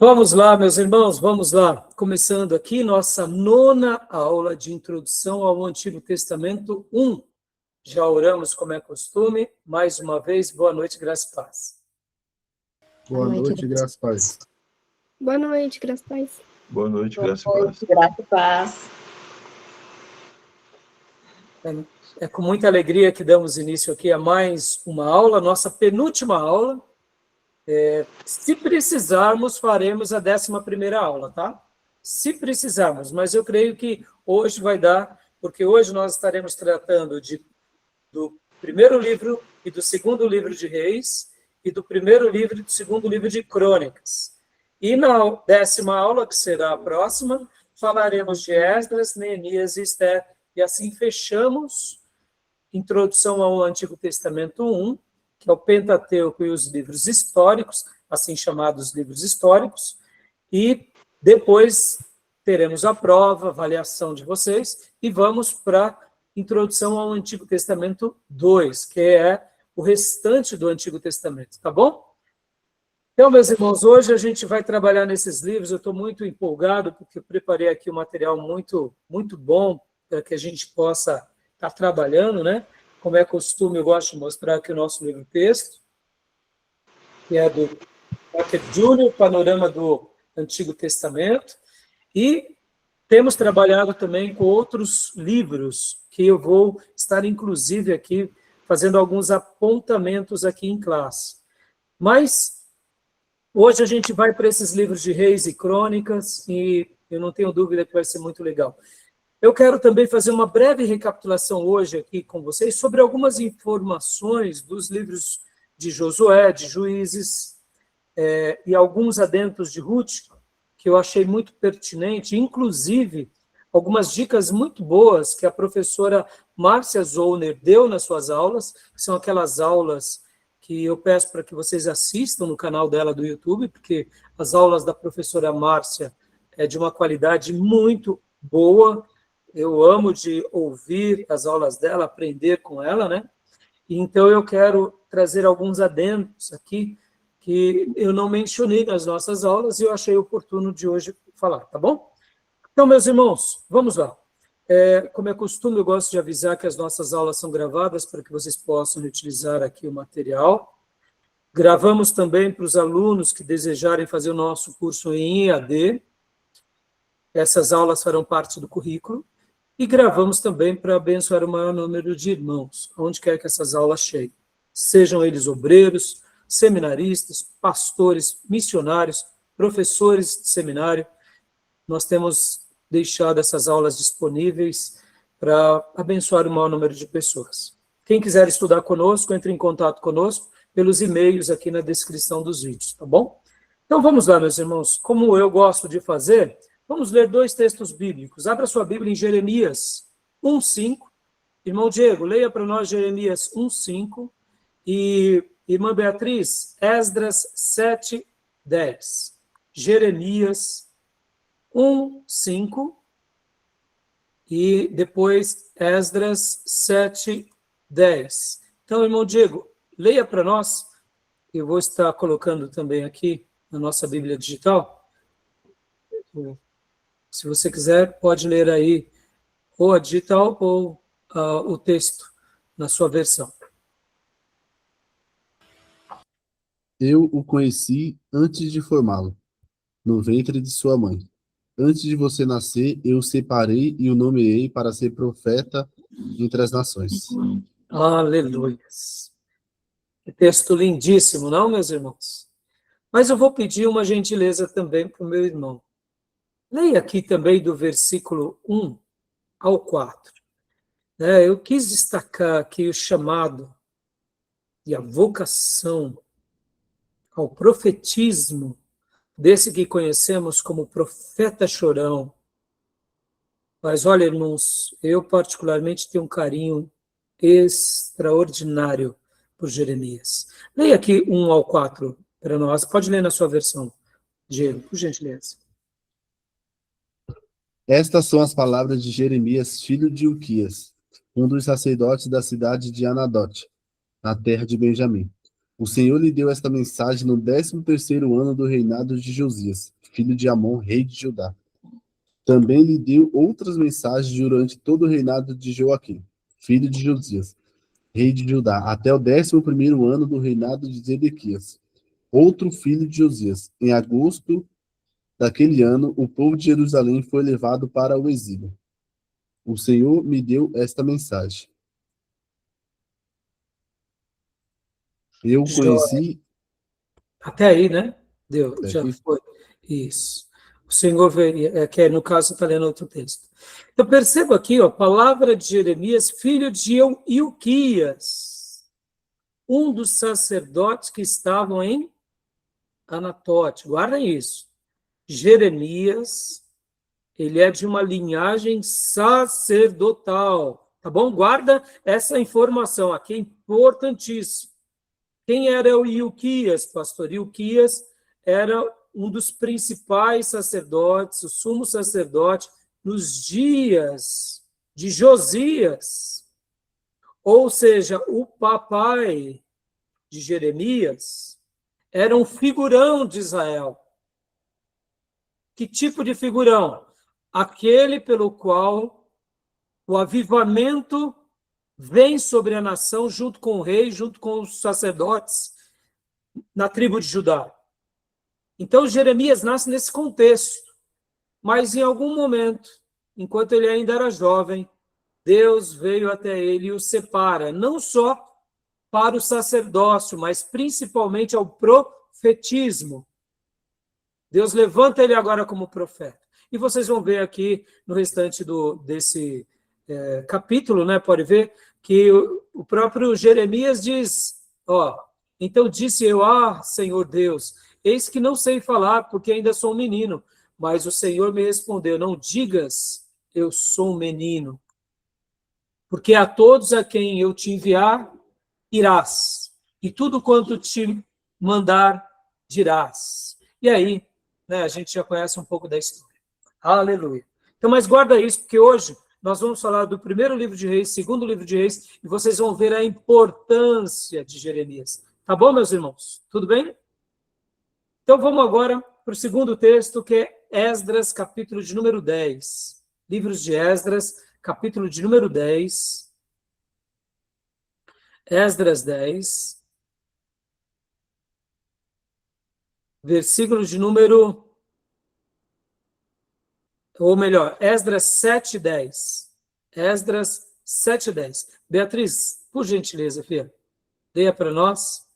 Vamos lá, meus irmãos, vamos lá. Começando aqui nossa 9ª aula de introdução ao Antigo Testamento 1. Já oramos como é costume. Mais uma vez, boa noite, graça e paz. Boa noite, graça e paz. Boa noite, graça e paz. Boa noite, graça e paz. Graça e paz. É com muita alegria que damos início aqui a mais uma aula, nossa penúltima aula. Se precisarmos, faremos a 11ª aula, tá? Se precisarmos, mas eu creio que hoje vai dar, porque hoje nós estaremos tratando do primeiro livro e do segundo livro de Reis, e do primeiro livro e do segundo livro de Crônicas. E na 10ª aula, que será a próxima, falaremos de Esdras, Neemias e Esther, e assim fechamos Introdução ao Antigo Testamento 1, que é o Pentateuco e os livros históricos, assim chamados livros históricos, e depois teremos a prova, avaliação de vocês, e vamos para a Introdução ao Antigo Testamento 2, que é o restante do Antigo Testamento, tá bom? Então, meus irmãos, hoje a gente vai trabalhar nesses livros, eu estou muito empolgado, porque eu preparei aqui um material muito, muito bom, para que a gente possa estar trabalhando, né? Como é costume, eu gosto de mostrar aqui o nosso livro-texto, que é do Walter Júnior, Panorama do Antigo Testamento, e temos trabalhado também com outros livros, que eu vou estar, inclusive, aqui, fazendo alguns apontamentos aqui em classe. Mas, hoje a gente vai para esses livros de Reis e Crônicas, e eu não tenho dúvida que vai ser muito legal. Eu quero também fazer uma breve recapitulação hoje aqui com vocês sobre algumas informações dos livros de Josué, de Juízes, e alguns adendos de Ruth, que eu achei muito pertinente, inclusive algumas dicas muito boas que a professora Márcia Zollner deu nas suas aulas, que são aquelas aulas que eu peço para que vocês assistam no canal dela do YouTube, porque as aulas da professora Márcia é de uma qualidade muito boa. Eu amo de ouvir as aulas dela, aprender com ela, né? Então, eu quero trazer alguns adendos aqui que eu não mencionei nas nossas aulas e eu achei oportuno de hoje falar, tá bom? Então, meus irmãos, vamos lá. Como é costume, eu gosto de avisar que as nossas aulas são gravadas para que vocês possam utilizar aqui o material. Gravamos também para os alunos que desejarem fazer o nosso curso em EAD. Essas aulas farão parte do currículo. E gravamos também para abençoar o maior número de irmãos, onde quer que essas aulas cheguem. Sejam eles obreiros, seminaristas, pastores, missionários, professores de seminário. Nós temos deixado essas aulas disponíveis para abençoar o maior número de pessoas. Quem quiser estudar conosco, entre em contato conosco pelos e-mails aqui na descrição dos vídeos, tá bom? Então vamos lá, meus irmãos. Como eu gosto de fazer, vamos ler 2 textos bíblicos. Abra sua Bíblia em Jeremias 1:5. Irmão Diego, leia para nós Jeremias 1:5. E, irmã Beatriz, Esdras 7:10. Jeremias 1:5. E depois Esdras 7:10. Então, irmão Diego, leia para nós. Eu vou estar colocando também aqui na nossa Bíblia digital. Se você quiser, pode ler aí ou a digital ou o texto na sua versão. Eu o conheci antes de formá-lo, no ventre de sua mãe. Antes de você nascer, eu o separei e o nomeei para ser profeta entre as nações. Aleluia. Que texto lindíssimo, não, meus irmãos? Mas eu vou pedir uma gentileza também para o meu irmão. Leia aqui também do versículo 1 ao 4. Eu quis destacar aqui o chamado e a vocação ao profetismo desse que conhecemos como profeta chorão. Mas olha, irmãos, eu particularmente tenho um carinho extraordinário por Jeremias. Leia aqui 1 ao 4 para nós. Pode ler na sua versão, Diego, por gentileza. Estas são as palavras de Jeremias, filho de Uquias, um dos sacerdotes da cidade de Anadote, na terra de Benjamim. O Senhor lhe deu esta mensagem no 13º ano do reinado de Josias, filho de Amon, rei de Judá. Também lhe deu outras mensagens durante todo o reinado de Joaquim, filho de Josias, rei de Judá, até o 11º ano do reinado de Zedequias, outro filho de Josias. Em agosto daquele ano, o povo de Jerusalém foi levado para o exílio. O Senhor me deu esta mensagem. Eu Joia. conheci... Até aí, né? Deu, Até já aqui? foi. Isso. O Senhor veio, que no caso está lendo outro texto. Então perceba aqui, ó, palavra de Jeremias, filho de Ilquias, um dos sacerdotes que estavam em Anatote. Guardem isso. Jeremias, ele é de uma linhagem sacerdotal, tá bom? Guarda essa informação aqui, é importantíssimo. Quem era o Ilquias, pastor? Ilquias era um dos principais sacerdotes, o sumo sacerdote, nos dias de Josias. Ou seja, o papai de Jeremias era um figurão de Israel. Que tipo de figurão? Aquele pelo qual o avivamento vem sobre a nação junto com o rei, junto com os sacerdotes na tribo de Judá. Então, Jeremias nasce nesse contexto, mas em algum momento, enquanto ele ainda era jovem, Deus veio até ele e o separa, não só para o sacerdócio, mas principalmente ao profetismo. Deus levanta ele agora como profeta. E vocês vão ver aqui no restante desse capítulo, né, pode ver, que o próprio Jeremias diz, então disse eu, Senhor Deus, eis que não sei falar, porque ainda sou um menino. Mas o Senhor me respondeu, não digas, eu sou um menino. Porque a todos a quem eu te enviar, irás. E tudo quanto te mandar, dirás. E aí, né, a gente já conhece um pouco da história. Aleluia. Então, mas guarda isso, porque hoje nós vamos falar do primeiro livro de Reis, segundo livro de Reis, e vocês vão ver a importância de Jeremias. Tá bom, meus irmãos? Tudo bem? Então, vamos agora para o segundo texto, que é Esdras, capítulo de número 10. Livros de Esdras, capítulo de número 10. Esdras 10. Versículo de número... Ou melhor, Esdras 7:10. Esdras 7:10. Beatriz, por gentileza, filha, leia para nós.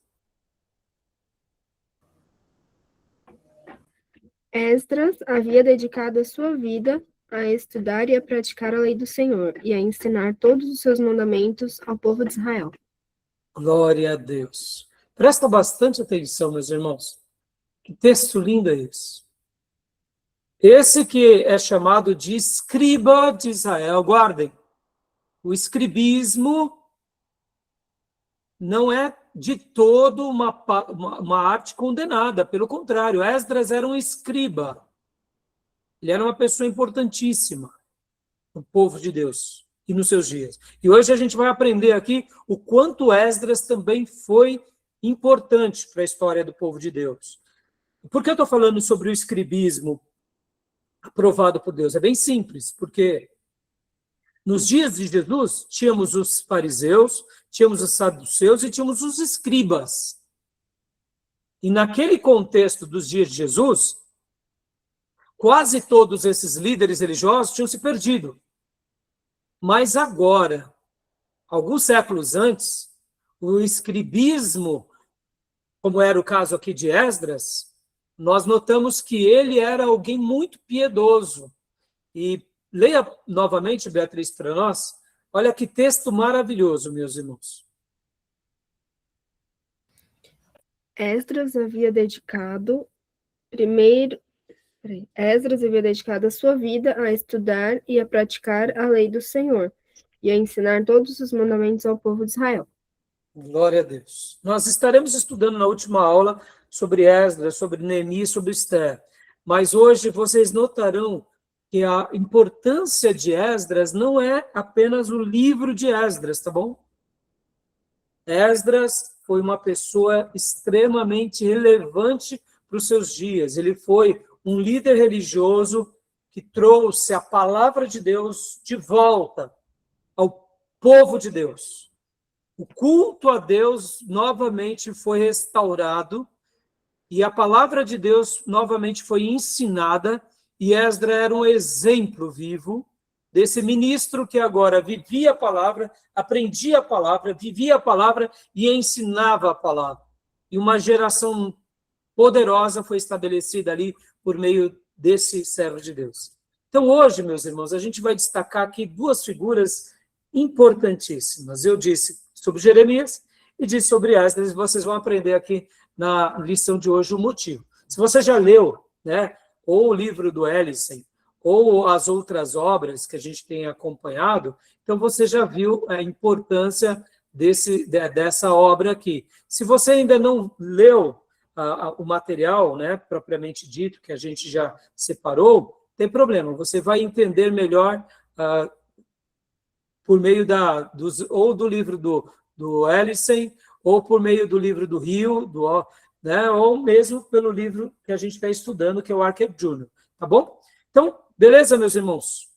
Esdras havia dedicado a sua vida a estudar e a praticar a lei do Senhor e a ensinar todos os seus mandamentos ao povo de Israel. Glória a Deus. Presta bastante atenção, meus irmãos. Que texto lindo é esse. Esse que é chamado de escriba de Israel. Guardem. O escribismo não é de todo uma arte condenada. Pelo contrário, Esdras era um escriba. Ele era uma pessoa importantíssima no povo de Deus e nos seus dias. E hoje a gente vai aprender aqui o quanto Esdras também foi importante para a história do povo de Deus. Por que eu estou falando sobre o escribismo aprovado por Deus? É bem simples, porque nos dias de Jesus tínhamos os fariseus, tínhamos os saduceus e tínhamos os escribas. E naquele contexto dos dias de Jesus, quase todos esses líderes religiosos tinham se perdido. Mas agora, alguns séculos antes, o escribismo, como era o caso aqui de Esdras, nós notamos que ele era alguém muito piedoso. E leia novamente, Beatriz, para nós. Olha que texto maravilhoso, meus irmãos. Esdras havia dedicado a sua vida a estudar e a praticar a lei do Senhor e a ensinar todos os mandamentos ao povo de Israel. Glória a Deus. Nós estaremos estudando na última aula sobre Esdras, sobre Neemias, sobre Esther. Mas hoje vocês notarão que a importância de Esdras não é apenas o livro de Esdras, tá bom? Esdras foi uma pessoa extremamente relevante para os seus dias. Ele foi um líder religioso que trouxe a palavra de Deus de volta ao povo de Deus. O culto a Deus novamente foi restaurado e a palavra de Deus novamente foi ensinada, e Esdras era um exemplo vivo desse ministro que agora vivia a palavra, aprendia a palavra, vivia a palavra e ensinava a palavra. E uma geração poderosa foi estabelecida ali por meio desse servo de Deus. Então, hoje, meus irmãos, a gente vai destacar aqui duas figuras importantíssimas. Eu disse sobre Jeremias e disse sobre Esdras, e vocês vão aprender aqui na lição de hoje o motivo. Se você já leu, né, ou o livro do Ellison, ou as outras obras que a gente tem acompanhado, então você já viu a importância dessa obra aqui. Se você ainda não leu o material, né, propriamente dito, que a gente já separou, tem problema, você vai entender melhor por meio ou do livro do Ellison, ou por meio do livro do Rio, né, ou mesmo pelo livro que a gente está estudando, que é o Archer Júnior, tá bom? Então, beleza, meus irmãos?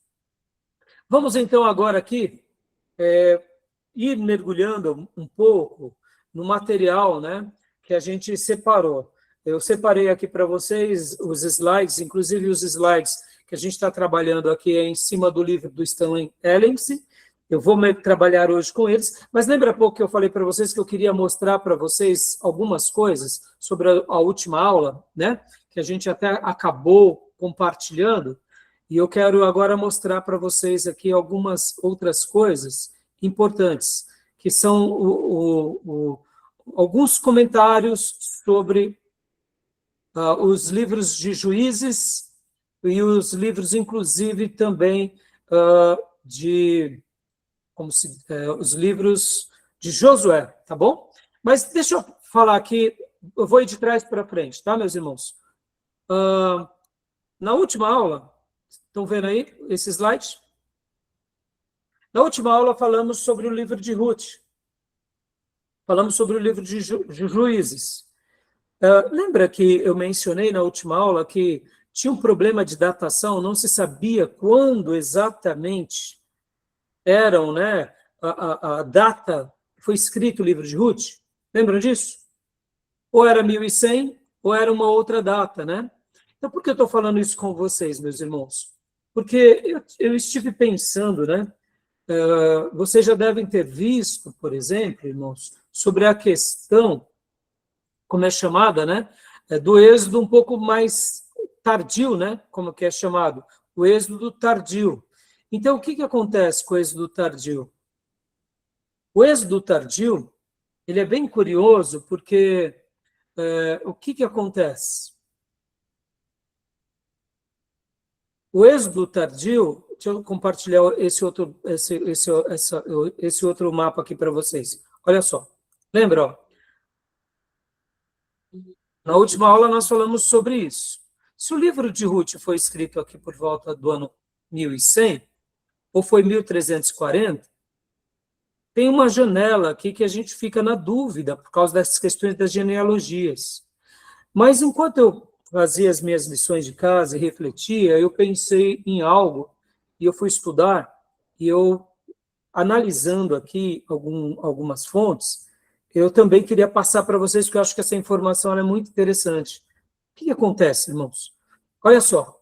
Vamos, então, agora aqui ir mergulhando um pouco no material, né, que a gente separou. Eu separei aqui para vocês os slides, inclusive os slides que a gente está trabalhando aqui em cima do livro do Stanley Ellison. Eu vou trabalhar hoje com eles, mas lembra pouco que eu falei para vocês que eu queria mostrar para vocês algumas coisas sobre a última aula, né, que a gente até acabou compartilhando, e eu quero agora mostrar para vocês aqui algumas outras coisas importantes, que são alguns comentários sobre os livros de Juízes e os livros, inclusive, também os livros de Josué, tá bom? Mas deixa eu falar aqui, eu vou ir de trás para frente, tá, meus irmãos? Na última aula, estão vendo aí esse slide? Na última aula falamos sobre o livro de Ruth, falamos sobre o livro de Juízes. Lembra que eu mencionei na última aula que tinha um problema de datação, não se sabia quando exatamente eram, né, a data que foi escrito o livro de Ruth? Lembram disso? Ou era 1100, ou era uma outra data, né? Então, por que eu estou falando isso com vocês, meus irmãos? Porque eu estive pensando, né? Vocês já devem ter visto, por exemplo, irmãos, sobre a questão, como é chamada, né? Do êxodo um pouco mais tardio, né? Como que é chamado? O êxodo tardio. Então, o que acontece com o êxodo tardio? O êxodo tardio, ele é bem curioso, porque o que acontece? O êxodo tardio, deixa eu compartilhar esse outro mapa aqui para vocês. Olha só, lembra, ó? Na última aula nós falamos sobre isso. Se o livro de Ruth foi escrito aqui por volta do ano 1100, ou foi 1340, tem uma janela aqui que a gente fica na dúvida por causa dessas questões das genealogias. Mas enquanto eu fazia as minhas lições de casa e refletia, eu pensei em algo e eu fui estudar, e eu, analisando aqui algumas fontes, eu também queria passar para vocês, porque eu acho que essa informação é muito interessante. O que acontece, irmãos? Olha só.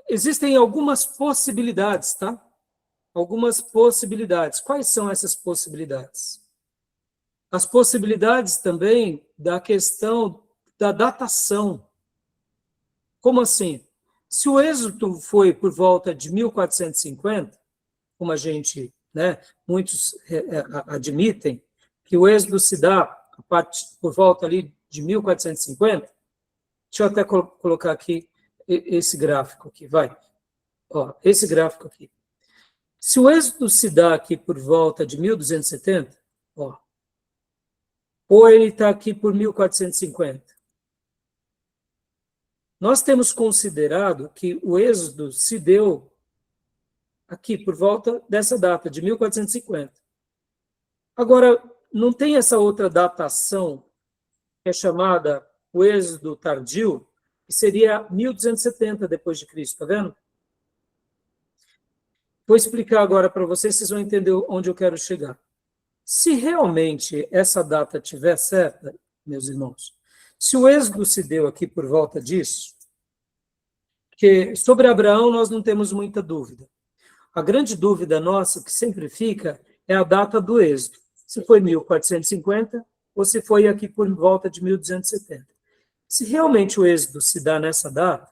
Existem algumas possibilidades, tá? Algumas possibilidades. Quais são essas possibilidades? As possibilidades também da questão da datação. Como assim? Se o êxodo foi por volta de 1450, como a gente, né, muitos admitem, que o êxodo se dá por volta ali de 1450, deixa eu até colocar aqui esse gráfico aqui, vai. Ó, esse gráfico aqui. Se o êxodo se dá aqui por volta de 1270, ó, ou ele está aqui por 1450. Nós temos considerado que o êxodo se deu aqui por volta dessa data, de 1450. Agora, não tem essa outra datação, que é chamada o êxodo tardio, que seria 1270 depois de Cristo, tá vendo? Vou explicar agora para vocês vão entender onde eu quero chegar. Se realmente essa data estiver certa, meus irmãos, se o êxodo se deu aqui por volta disso, que sobre Abraão nós não temos muita dúvida. A grande dúvida nossa, que sempre fica, é a data do êxodo. Se foi 1450 ou se foi aqui por volta de 1270. Se realmente o êxodo se dá nessa data,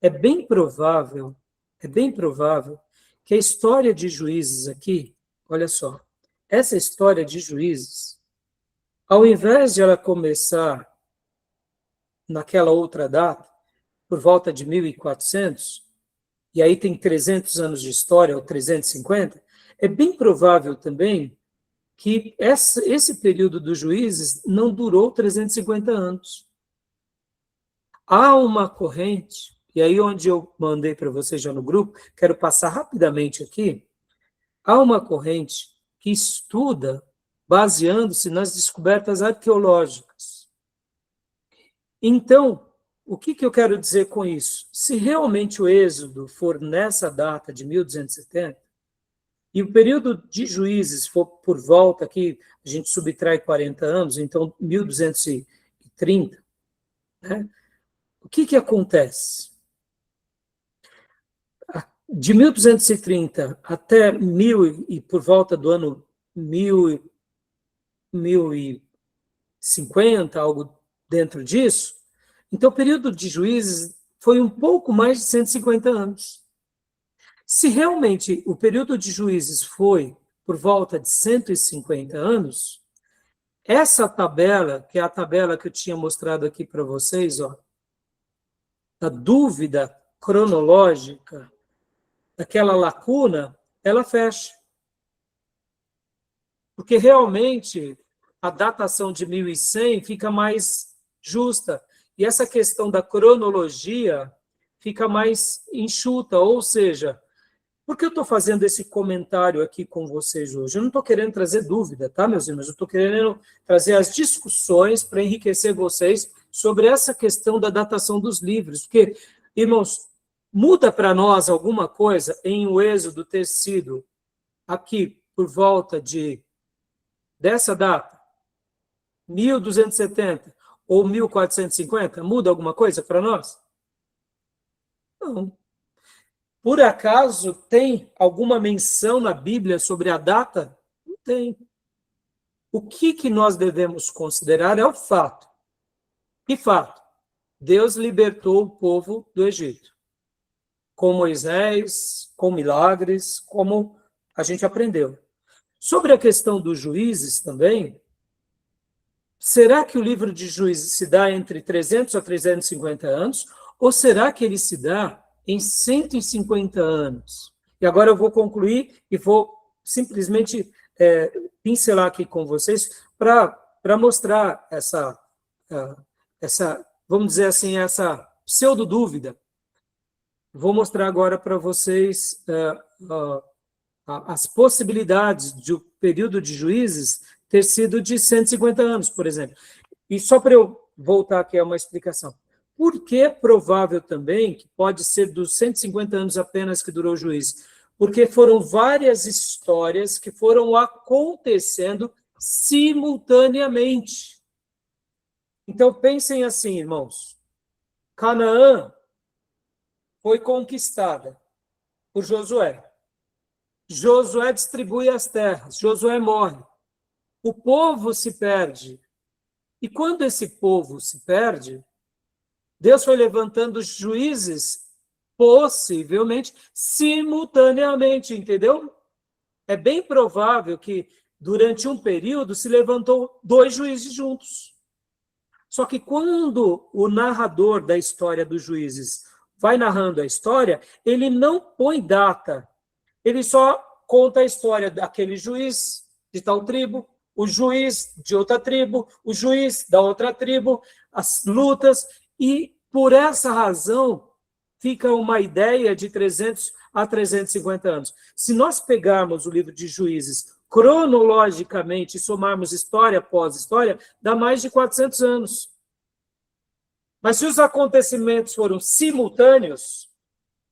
é bem provável que a história de Juízes aqui, olha só, essa história de Juízes, ao invés de ela começar naquela outra data, por volta de 1400, e aí tem 300 anos de história, ou 350, é bem provável também que esse período dos Juízes não durou 350 anos. Há uma corrente, e aí onde eu mandei para vocês já no grupo, quero passar rapidamente aqui, há uma corrente que estuda baseando-se nas descobertas arqueológicas. Então, o que eu quero dizer com isso? Se realmente o êxodo for nessa data de 1270, e o período de Juízes for por volta aqui, a gente subtrai 40 anos, então 1230, né? O que acontece? De 1230 até 1000 e por volta do ano 1050, algo dentro disso, então o período de Juízes foi um pouco mais de 150 anos. Se realmente o período de Juízes foi por volta de 150 anos, essa tabela, que é a tabela que eu tinha mostrado aqui para vocês, ó, da dúvida cronológica, daquela lacuna, ela fecha. Porque realmente a datação de 1100 fica mais justa. E essa questão da cronologia fica mais enxuta, ou seja, por que eu estou fazendo esse comentário aqui com vocês hoje? Eu não estou querendo trazer dúvida, tá, meus irmãos? Eu estou querendo trazer as discussões para enriquecer vocês sobre essa questão da datação dos livros. Porque, irmãos, muda para nós alguma coisa em o êxodo ter sido aqui por volta dessa data, 1270 ou 1450? Muda alguma coisa para nós? Não. Por acaso tem alguma menção na Bíblia sobre a data? Não tem. O que nós devemos considerar é o fato. Que fato? Deus libertou o povo do Egito. Com Moisés, com milagres, como a gente aprendeu. Sobre a questão dos juízes também, será que o livro de Juízes se dá entre 300 a 350 anos? Ou será que ele se dá em 150 anos? E agora eu vou concluir e vou simplesmente pincelar aqui com vocês para mostrar essa, vamos dizer assim, essa pseudo-dúvida. Vou mostrar agora para vocês as possibilidades do período de Juízes ter sido de 150 anos, por exemplo. E só para eu voltar aqui a uma explicação. Por que é provável também que pode ser dos 150 anos apenas que durou o juízo? Porque foram várias histórias que foram acontecendo simultaneamente. Então, pensem assim, irmãos. Canaã foi conquistada por Josué. Josué distribui as terras. Josué morre. O povo se perde. E quando esse povo se perde, Deus foi levantando juízes, possivelmente, simultaneamente, entendeu? É bem provável que, durante um período, se levantou 2 juízes juntos. Só que quando o narrador da história dos juízes vai narrando a história, ele não põe data. Ele só conta a história daquele juiz de tal tribo, o juiz de outra tribo, o juiz da outra tribo, as lutas. E, por essa razão, fica uma ideia de 300 a 350 anos. Se nós pegarmos o livro de Juízes cronologicamente, somarmos história após história, dá mais de 400 anos. Mas se os acontecimentos foram simultâneos,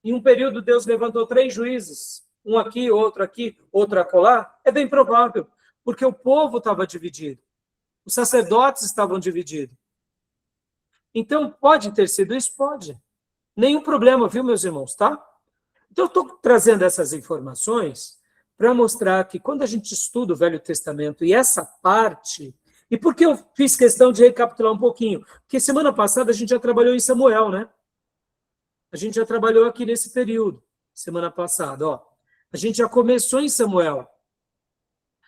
em um período Deus levantou 3 juízes, um aqui, outro acolá, é bem provável, porque o povo estava dividido, os sacerdotes estavam divididos. Então, pode ter sido isso? Pode. Nenhum problema, viu, meus irmãos, tá? Então, eu estou trazendo essas informações para mostrar que quando a gente estuda o Velho Testamento e essa parte... E por que eu fiz questão de recapitular um pouquinho? Porque semana passada a gente já trabalhou em Samuel, né? A gente já trabalhou aqui nesse período, semana passada, ó. A gente já começou em Samuel.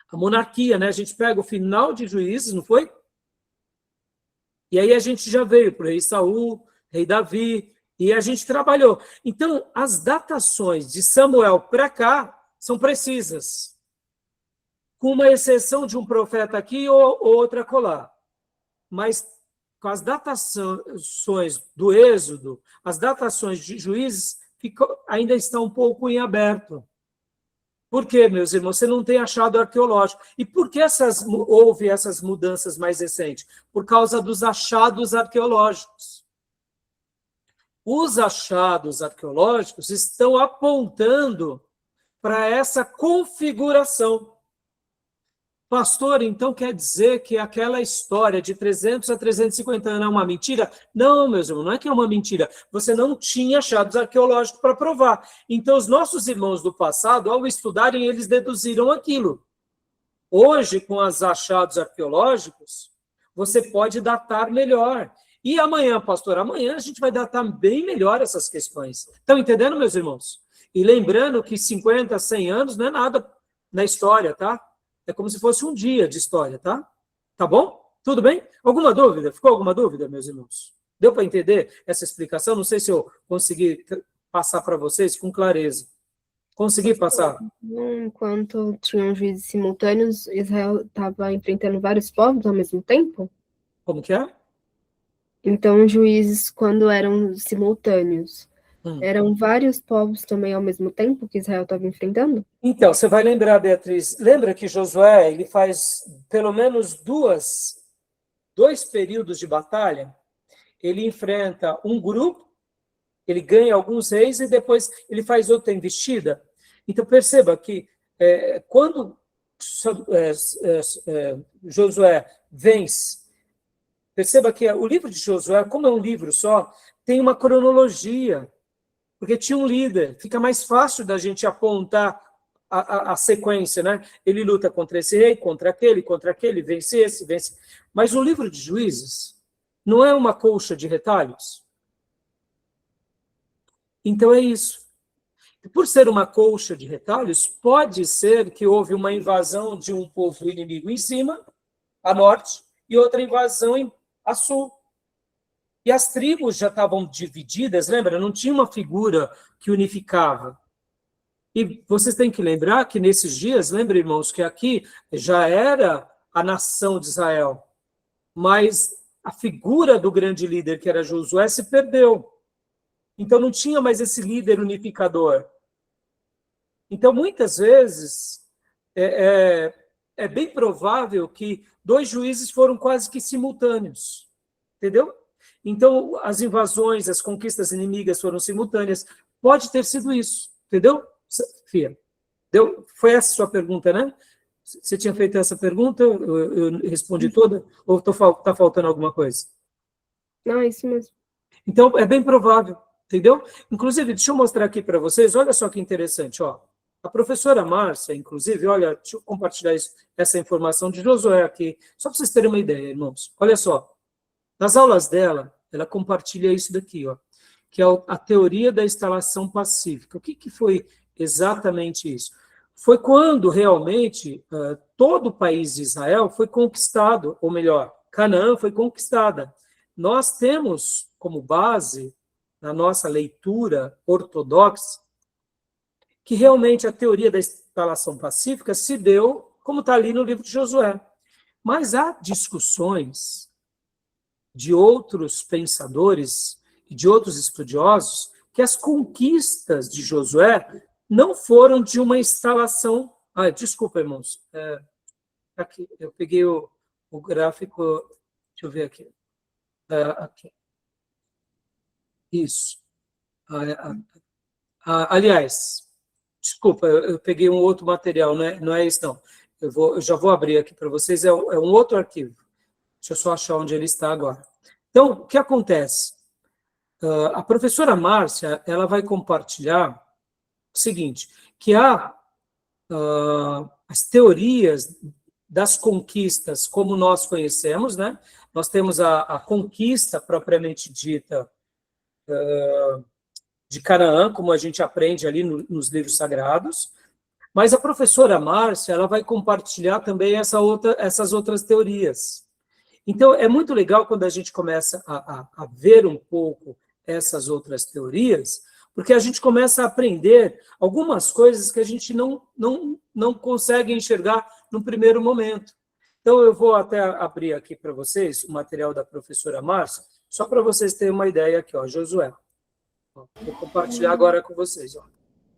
A monarquia, né? A gente pega o final de Juízes, não foi? E aí a gente já veio para o rei Saul, rei Davi, e a gente trabalhou. Então, as datações de Samuel para cá são precisas, com uma exceção de um profeta aqui ou outra acolá. Mas com as datações do Êxodo, as datações de Juízes ainda estão um pouco em aberto. Por quê, meus irmãos? Você não tem achado arqueológico. E por que houve essas mudanças mais recentes? Por causa dos achados arqueológicos. Os achados arqueológicos estão apontando para essa configuração. Pastor, então quer dizer que aquela história de 300 a 350 anos é uma mentira? Não, meus irmãos, não é que é uma mentira. Você não tinha achados arqueológicos para provar. Então, os nossos irmãos do passado, ao estudarem, eles deduziram aquilo. Hoje, com os achados arqueológicos, você pode datar melhor. E amanhã, pastor, amanhã a gente vai datar bem melhor essas questões. Estão entendendo, meus irmãos? E lembrando que 50, 100 anos não é nada na história, tá? É como se fosse um dia de história, tá? Tá bom? Tudo bem? Alguma dúvida? Ficou alguma dúvida, meus irmãos? Deu para entender essa explicação? Não sei se eu consegui passar para vocês com clareza. Consegui passar? Enquanto tinham juízes simultâneos, Israel estava enfrentando vários povos ao mesmo tempo? Como que é? Então, juízes, quando eram simultâneos, eram vários povos também ao mesmo tempo que Israel estava enfrentando? Então, você vai lembrar, Beatriz, lembra que Josué ele faz pelo menos dois períodos de batalha? Ele enfrenta um grupo, ele ganha alguns reis e depois ele faz outra investida. Então, perceba que quando Josué vence, perceba que o livro de Josué, como é um livro só, tem uma cronologia, porque tinha um líder, fica mais fácil da gente apontar a sequência, né? Ele luta contra esse rei, contra aquele, vence esse, vence. Mas o livro de Juízes não é uma colcha de retalhos. Então é isso. Por ser uma colcha de retalhos, pode ser que houve uma invasão de um povo inimigo em cima, a norte, e outra invasão a sul. E as tribos já estavam divididas, lembra? Não tinha uma figura que unificava. E vocês têm que lembrar que nesses dias, lembra, irmãos, que aqui já era a nação de Israel, mas a figura do grande líder, que era Josué, se perdeu. Então não tinha mais esse líder unificador. Então, muitas vezes, é bem provável que 2 juízes foram quase que simultâneos. Entendeu? Então, as invasões, as conquistas inimigas foram simultâneas. Pode ter sido isso, entendeu, Fia? Foi essa a sua pergunta, né? Você tinha feito essa pergunta, eu respondi toda, ou está faltando alguma coisa? Não, é isso mesmo. Então, é bem provável, entendeu? Inclusive, deixa eu mostrar aqui para vocês, olha só que interessante, ó. A professora Márcia, inclusive, olha, deixa eu compartilhar essa informação de Josué aqui, só para vocês terem uma ideia, irmãos. Olha só. Nas aulas dela, ela compartilha isso daqui, ó, que é a teoria da instalação pacífica. O que foi exatamente isso? Foi quando realmente todo o país de Israel foi conquistado, ou melhor, Canaã foi conquistada. Nós temos como base, na nossa leitura ortodoxa, que realmente a teoria da instalação pacífica se deu, como está ali no livro de Josué. Mas há discussões de outros pensadores e de outros estudiosos que as conquistas de Josué não foram de uma instalação Desculpa, irmãos. Aqui, eu peguei o gráfico, deixa eu ver aqui. Aqui. Isso. Aliás, desculpa, eu peguei um outro material, não é isso, não. Eu já vou abrir aqui para vocês, é um outro arquivo. Deixa eu só achar onde ele está agora. Então, o que acontece? A professora Márcia, ela vai compartilhar o seguinte, que há as teorias das conquistas como nós conhecemos, né? Nós temos a conquista propriamente dita de Canaã, como a gente aprende ali nos livros sagrados, mas a professora Márcia, ela vai compartilhar também essas outras teorias. Então, é muito legal quando a gente começa a ver um pouco essas outras teorias, porque a gente começa a aprender algumas coisas que a gente não consegue enxergar no primeiro momento. Então, eu vou até abrir aqui para vocês o material da professora Márcia, só para vocês terem uma ideia aqui, Josué. Vou compartilhar agora com vocês.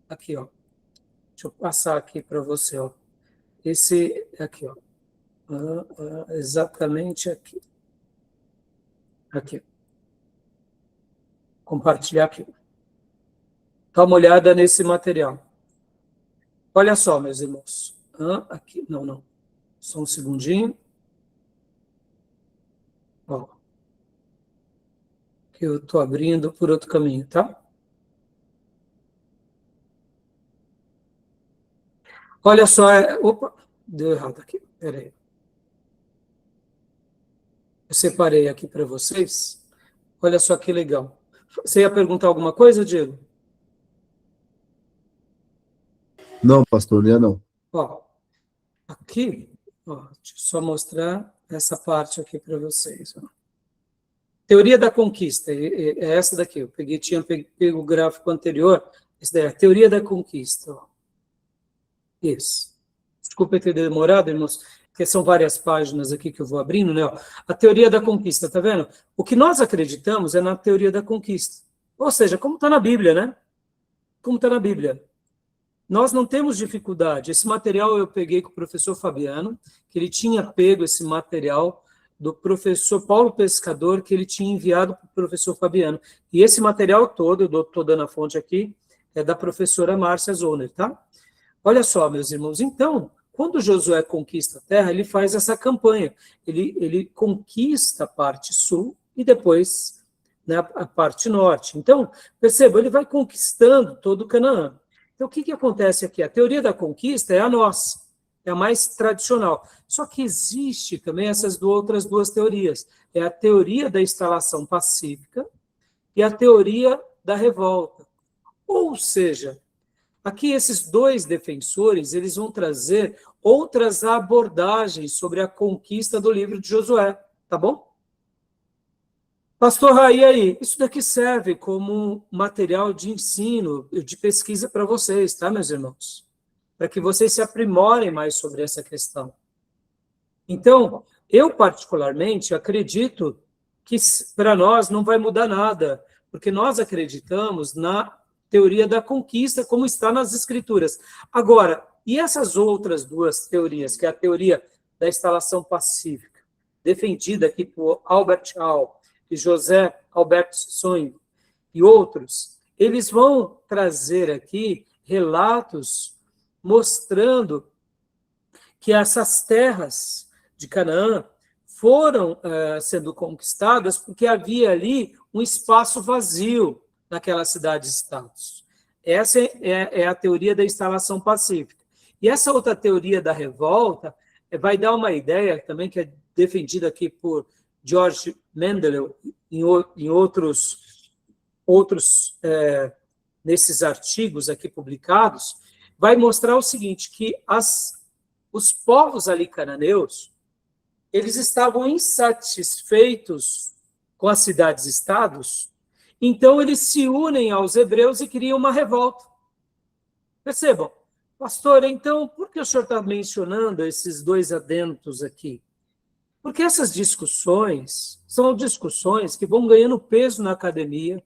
Aqui, deixa eu passar aqui para você. Esse aqui, exatamente aqui. Aqui. Compartilhar aqui. Dá uma olhada nesse material. Olha só, meus irmãos. Aqui, não. Só um segundinho. Que eu estou abrindo por outro caminho, tá? Olha só. Opa, deu errado aqui. Peraí. Eu separei aqui para vocês. Olha só que legal. Você ia perguntar alguma coisa, Diego? Não, pastor, não. Aqui, deixa eu só mostrar essa parte aqui para vocês. Teoria da conquista, é essa daqui. Eu tinha pego o gráfico anterior, essa daí é a teoria da conquista. Isso. Desculpa ter demorado, irmãos, porque são várias páginas aqui que eu vou abrindo, né? A teoria da conquista, tá vendo? O que nós acreditamos é na teoria da conquista. Ou seja, como está na Bíblia, né? Como está na Bíblia. Nós não temos dificuldade. Esse material eu peguei com o professor Fabiano, que ele tinha pego esse material do professor Paulo Pescador, que ele tinha enviado para o professor Fabiano. E esse material todo, eu estou dando a fonte aqui, é da professora Márcia Zoner, tá? Olha só, meus irmãos, então, quando Josué conquista a terra, ele faz essa campanha. Ele conquista a parte sul e depois, né, a parte norte. Então, perceba, ele vai conquistando todo o Canaã. Então, o que acontece aqui? A teoria da conquista é a nossa, é a mais tradicional. Só que existe também essas outras duas teorias. É a teoria da instalação pacífica e a teoria da revolta. Ou seja, aqui esses dois defensores, eles vão trazer outras abordagens sobre a conquista do livro de Josué, tá bom? Pastor Raí, aí, isso daqui serve como material de ensino, de pesquisa para vocês, tá, meus irmãos? Para que vocês se aprimorem mais sobre essa questão. Então, eu particularmente acredito que para nós não vai mudar nada, porque nós acreditamos na teoria da conquista, como está nas Escrituras. Agora, e essas outras duas teorias, que é a teoria da instalação pacífica, defendida aqui por Albert Hall, e José Alberto Sonho e outros, eles vão trazer aqui relatos mostrando que essas terras de Canaã foram sendo conquistadas porque havia ali um espaço vazio naquelas cidades-estados. Essa é a teoria da instalação pacífica. E essa outra teoria da revolta vai dar uma ideia também que é defendida aqui por George Mendel, em outros nesses artigos aqui publicados, vai mostrar o seguinte, que os povos ali cananeus, eles estavam insatisfeitos com as cidades-estados, então eles se unem aos hebreus e criam uma revolta. Percebam, pastor, então, por que o senhor está mencionando esses dois adentos aqui? Porque essas discussões são discussões que vão ganhando peso na academia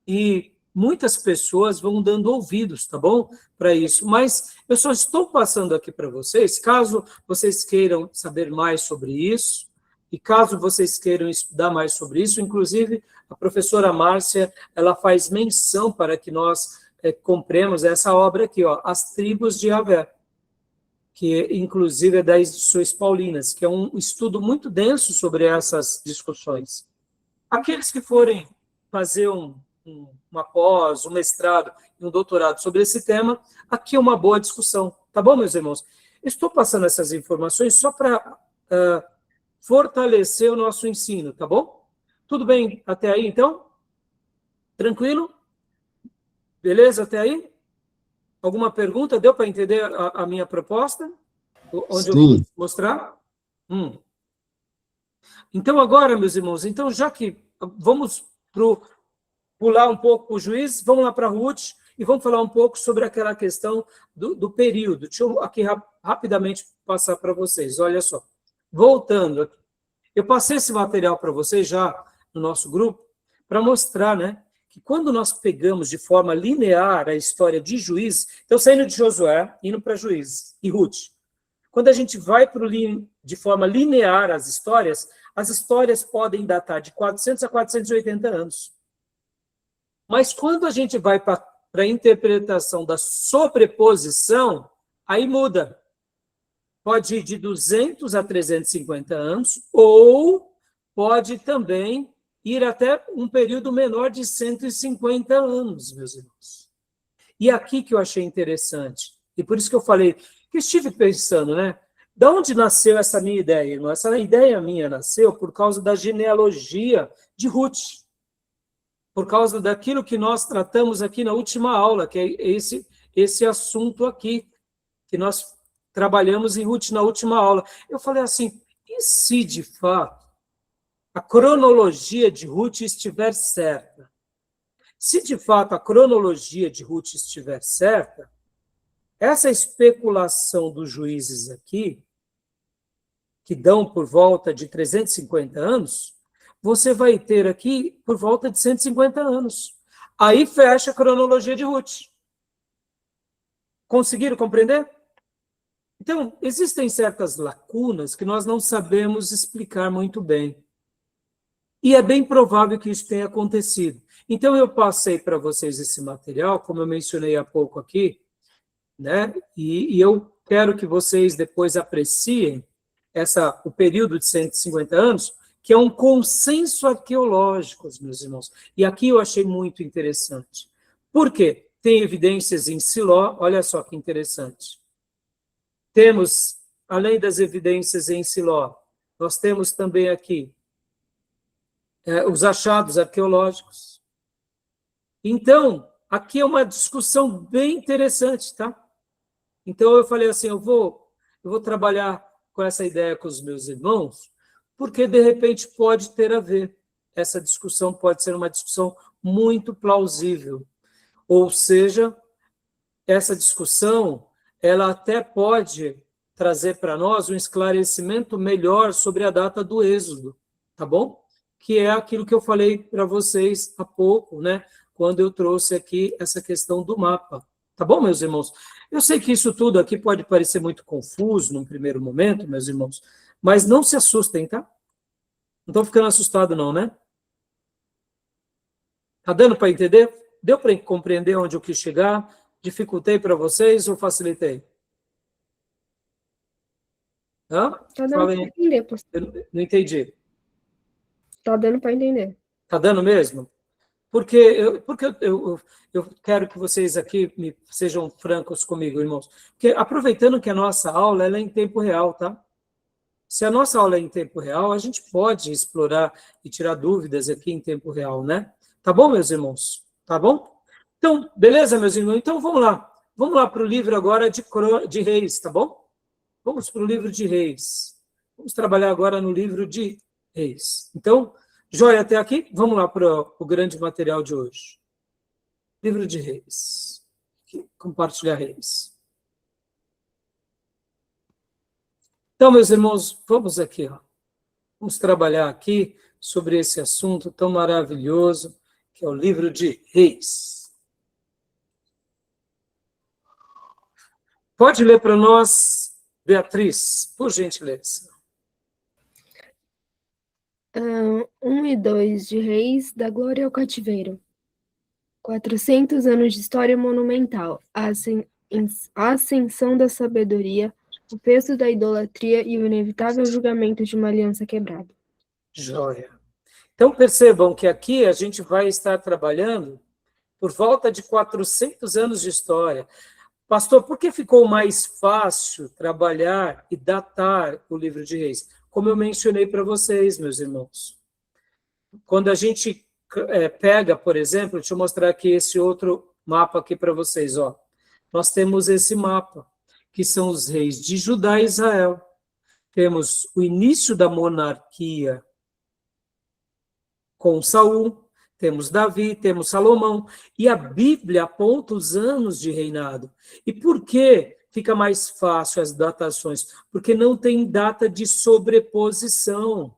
e muitas pessoas vão dando ouvidos, tá bom? Para isso. Mas eu só estou passando aqui para vocês, caso vocês queiram saber mais sobre isso, e caso vocês queiram estudar mais sobre isso, inclusive a professora Márcia, ela faz menção para que nós compremos essa obra aqui, ó, As Tribos de Javé, que inclusive é das edições paulinas, que é um estudo muito denso sobre essas discussões. Aqueles que forem fazer uma pós, um mestrado e um doutorado sobre esse tema, aqui é uma boa discussão, tá bom, meus irmãos? Estou passando essas informações só para fortalecer o nosso ensino, tá bom? Tudo bem até aí, então? Tranquilo? Beleza até aí? Alguma pergunta? Deu para entender a minha proposta? Onde eu vou mostrar? Então, agora, meus irmãos, então, já que vamos pular um pouco o juiz, vamos lá para Ruth e vamos falar um pouco sobre aquela questão do período. Deixa eu aqui rapidamente passar para vocês. Olha só. Voltando aqui. Eu passei esse material para vocês já no nosso grupo para mostrar, né, que quando nós pegamos de forma linear a história de Juízes, então saindo de Josué, indo para Juízes e Ruth, quando a gente vai de forma linear as histórias podem datar de 400 a 480 anos. Mas quando a gente vai para a interpretação da sobreposição, aí muda. Pode ir de 200 a 350 anos, ou pode também ir até um período menor de 150 anos, meus irmãos. E aqui que eu achei interessante, e por isso que eu falei, que estive pensando, né? De onde nasceu essa minha ideia, irmão? Essa ideia minha nasceu por causa da genealogia de Ruth, por causa daquilo que nós tratamos aqui na última aula, que é esse assunto aqui, que nós trabalhamos em Ruth na última aula. Eu falei assim, e se de fato a cronologia de Ruth estiver certa? Se de fato a cronologia de Ruth estiver certa, essa especulação dos juízes aqui, que dão por volta de 350 anos, você vai ter aqui por volta de 150 anos. Aí fecha a cronologia de Ruth. Conseguiram compreender? Então, existem certas lacunas que nós não sabemos explicar muito bem. E é bem provável que isso tenha acontecido. Então, eu passei para vocês esse material, como eu mencionei há pouco aqui, né? E eu quero que vocês depois apreciem o período de 150 anos, que é um consenso arqueológico, meus irmãos. E aqui eu achei muito interessante. Por quê? Tem evidências em Siló, olha só que interessante. Temos, além das evidências em Siló, nós temos também aqui os achados arqueológicos. Então, aqui é uma discussão bem interessante, tá? Então, eu falei assim, eu vou trabalhar com essa ideia com os meus irmãos, porque, de repente, pode ter a ver. Essa discussão pode ser uma discussão muito plausível. Ou seja, essa discussão, ela até pode trazer para nós um esclarecimento melhor sobre a data do Êxodo, tá bom? Que é aquilo que eu falei para vocês há pouco, né? Quando eu trouxe aqui essa questão do mapa. Tá bom, meus irmãos? Eu sei que isso tudo aqui pode parecer muito confuso num primeiro momento, meus irmãos, mas não se assustem, tá? Não estão ficando assustados não, né? Tá dando para entender? Deu para compreender onde eu quis chegar? Dificultei para vocês ou facilitei? Hã? Tá dando para entender, pastor. Eu não entendi. Tá dando para entender. Tá dando mesmo? Porque eu quero que vocês aqui sejam francos comigo, irmãos. Porque aproveitando que a nossa aula ela é em tempo real, tá? Se a nossa aula é em tempo real, a gente pode explorar e tirar dúvidas aqui em tempo real, né? Tá bom, meus irmãos? Tá bom? Então, beleza, meus irmãos? Então, vamos lá. Vamos lá para o livro agora de Reis, tá bom? Vamos para o livro de Reis. Vamos trabalhar agora no livro de Reis. Então, joia até aqui? Vamos lá para o grande material de hoje. Livro de Reis. Compartilhar Reis. Então, meus irmãos, vamos aqui, ó. Vamos trabalhar aqui sobre esse assunto tão maravilhoso, que é o livro de Reis. Pode ler para nós, Beatriz, por gentileza. 1 e 2 de Reis, da Glória ao Cativeiro. 400 anos de história monumental. A ascensão da sabedoria, o peso da idolatria e o inevitável julgamento de uma aliança quebrada. Joia. Então, percebam que aqui a gente vai estar trabalhando por volta de 400 anos de história. Pastor, por que ficou mais fácil trabalhar e datar o livro de Reis? Como eu mencionei para vocês, meus irmãos. Quando a gente pega, por exemplo, deixa eu mostrar aqui esse outro mapa aqui para vocês. Ó. Nós temos esse mapa, que são os reis de Judá e Israel. Temos o início da monarquia com Saul, temos Davi, temos Salomão, e a Bíblia aponta os anos de reinado. E por que fica mais fácil as datações? Porque não tem data de sobreposição.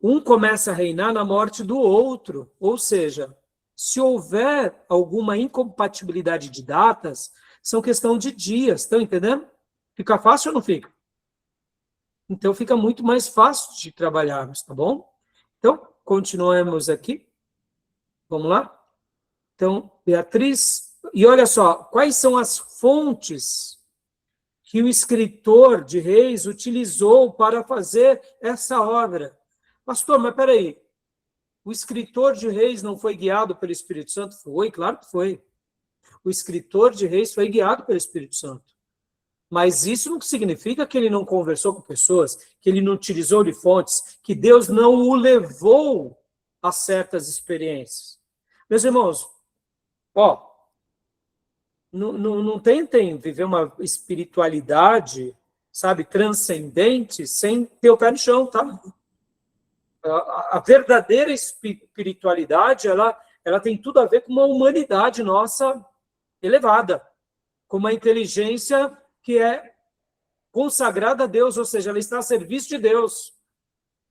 Um começa a reinar na morte do outro, ou seja, se houver alguma incompatibilidade de datas, são questão de dias, estão entendendo? Fica fácil ou não fica? Então fica muito mais fácil de trabalharmos, tá bom? Então, continuemos aqui. Vamos lá? Então, Beatriz, e olha só, quais são as fontes que o escritor de Reis utilizou para fazer essa obra? Pastor, mas peraí, o escritor de Reis não foi guiado pelo Espírito Santo? Foi, claro que foi. O escritor de Reis foi guiado pelo Espírito Santo. Mas isso não significa que ele não conversou com pessoas, que ele não utilizou de fontes, que Deus não o levou a certas experiências. Meus irmãos, ó, não tentem viver uma espiritualidade, sabe, transcendente, sem ter o pé no chão, tá? A verdadeira espiritualidade, ela tem tudo a ver com uma humanidade nossa elevada, com uma inteligência que é consagrada a Deus, ou seja, ela está a serviço de Deus.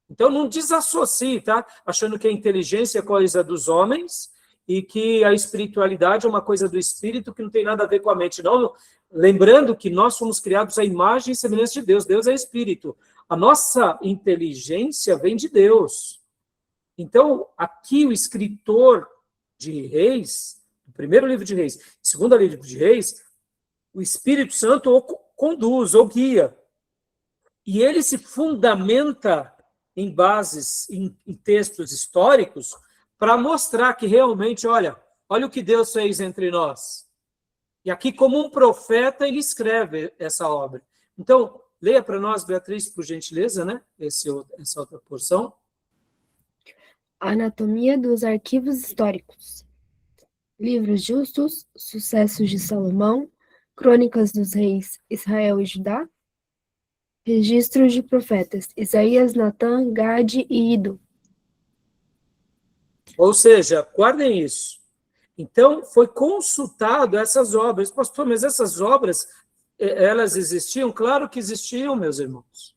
Então, não desassocie, tá? Achando que a inteligência é coisa dos homens e que a espiritualidade é uma coisa do espírito que não tem nada a ver com a mente. Não, lembrando que nós fomos criados à imagem e semelhança de Deus. Deus é espírito. A nossa inteligência vem de Deus. Então, aqui o escritor de Reis, o primeiro livro de Reis, o segundo livro de Reis, o Espírito Santo o conduz, ou guia. E ele se fundamenta em bases, em textos históricos, para mostrar que realmente, olha o que Deus fez entre nós. E aqui, como um profeta, ele escreve essa obra. Então, leia para nós, Beatriz, por gentileza, né? Essa outra porção. Anatomia dos arquivos históricos. Livros justos, sucessos de Salomão, Crônicas dos Reis, Israel e Judá, registros de profetas, Isaías, Natã, Gade e Ido. Ou seja, guardem isso. Então, foi consultado essas obras. Pastor, mas essas obras, elas existiam? Claro que existiam, meus irmãos.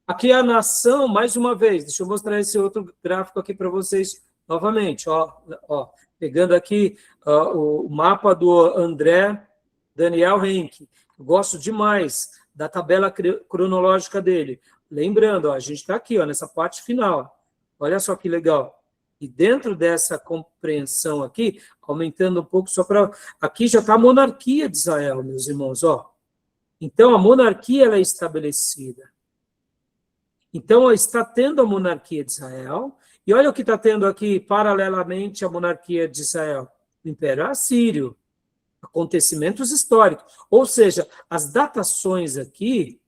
Aqui a nação, mais uma vez, deixa eu mostrar esse outro gráfico aqui para vocês novamente. Ó, pegando aqui o mapa do André Daniel Henke. Eu gosto demais da tabela cronológica dele. Lembrando, a gente está aqui, nessa parte final. Olha só que legal. E dentro dessa compreensão aqui, aumentando um pouco só para... Aqui já está a monarquia de Israel, meus irmãos. Então, a monarquia ela é estabelecida. Então, está tendo a monarquia de Israel. E olha o que está tendo aqui, paralelamente à monarquia de Israel. O Império Assírio. Acontecimentos históricos. Ou seja, as datações aqui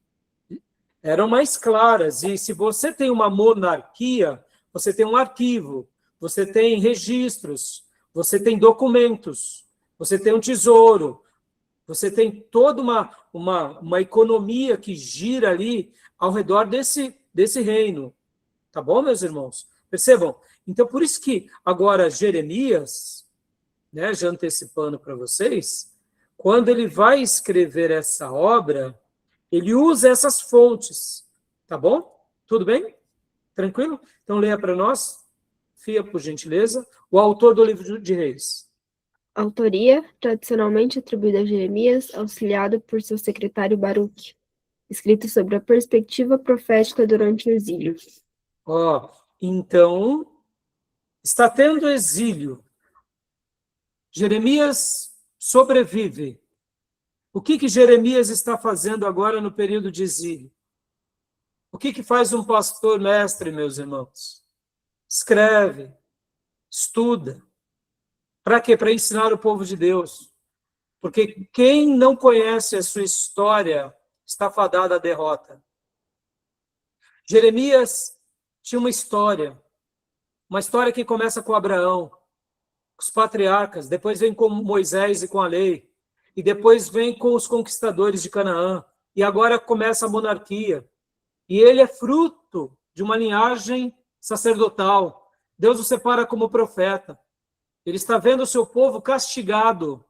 eram mais claras. E se você tem uma monarquia, você tem um arquivo, você tem registros, você tem documentos, você tem um tesouro, você tem toda uma economia que gira ali ao redor desse reino. Tá bom, meus irmãos? Percebam? Então, por isso que agora Jeremias, né, já antecipando para vocês, quando ele vai escrever essa obra, ele usa essas fontes. Tá bom? Tudo bem? Tranquilo? Então, leia para nós, Fia, por gentileza, o autor do livro de Reis. Autoria, tradicionalmente atribuída a Jeremias, auxiliado por seu secretário Baruque. Escrito sobre a perspectiva profética durante o exílio. Então, está tendo exílio. Jeremias sobrevive. O que Jeremias está fazendo agora no período de exílio? O que faz um pastor mestre, meus irmãos? Escreve, estuda. Para quê? Para ensinar o povo de Deus. Porque quem não conhece a sua história está fadado à derrota. Jeremias tinha uma história que começa com Abraão, com os patriarcas, depois vem com Moisés e com a lei, e depois vem com os conquistadores de Canaã, e agora começa a monarquia. E ele é fruto de uma linhagem sacerdotal. Deus o separa como profeta. Ele está vendo o seu povo castigado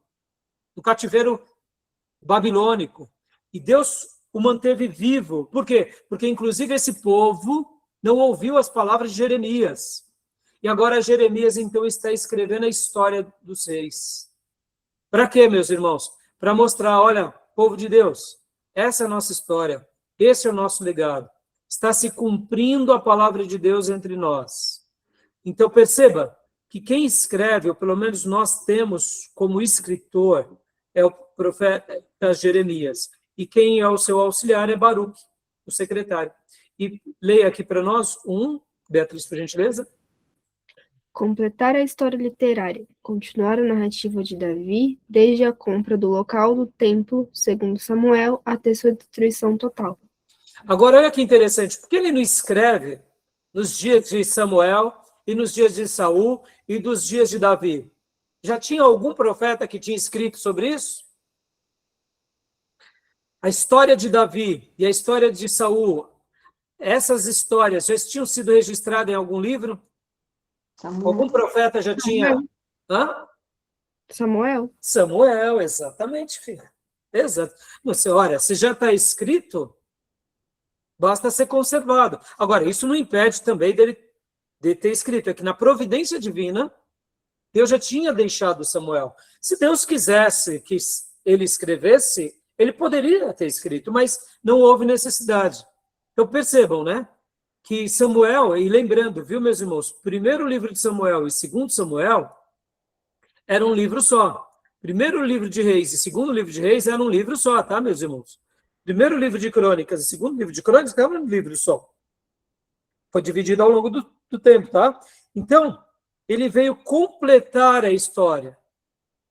no cativeiro babilônico. E Deus o manteve vivo. Por quê? Porque, inclusive, esse povo não ouviu as palavras de Jeremias. E agora Jeremias, então, está escrevendo a história dos reis. Para quê, meus irmãos? Para mostrar, olha, povo de Deus, essa é a nossa história, esse é o nosso legado. Está se cumprindo a palavra de Deus entre nós. Então, perceba que quem escreve, ou pelo menos nós temos como escritor, é o profeta Jeremias. E quem é o seu auxiliar é Baruque, o secretário. E leia aqui para nós Beatriz, por gentileza. Completar a história literária. Continuar a narrativa de Davi, desde a compra do local do templo, segundo Samuel, até sua destruição total. Agora, olha que interessante, porque ele não escreve nos dias de Samuel e nos dias de Saul e dos dias de Davi? Já tinha algum profeta que tinha escrito sobre isso? A história de Davi e a história de Saul, essas histórias já tinham sido registradas em algum livro? Samuel. Algum profeta já tinha... Samuel, exatamente, filha. Exato. Você, olha, se já está escrito, basta ser conservado. Agora, isso não impede também de ter escrito. É que na providência divina, Deus já tinha deixado Samuel. Se Deus quisesse que ele escrevesse, ele poderia ter escrito, mas não houve necessidade. Então, percebam, né? Que Samuel, e lembrando, viu, meus irmãos, primeiro livro de Samuel e segundo Samuel era um livro só. Primeiro livro de Reis e segundo livro de Reis era um livro só, tá, meus irmãos? Primeiro livro de Crônicas e segundo livro de Crônicas era um livro só. Foi dividido ao longo do tempo, tá? Então, ele veio completar a história.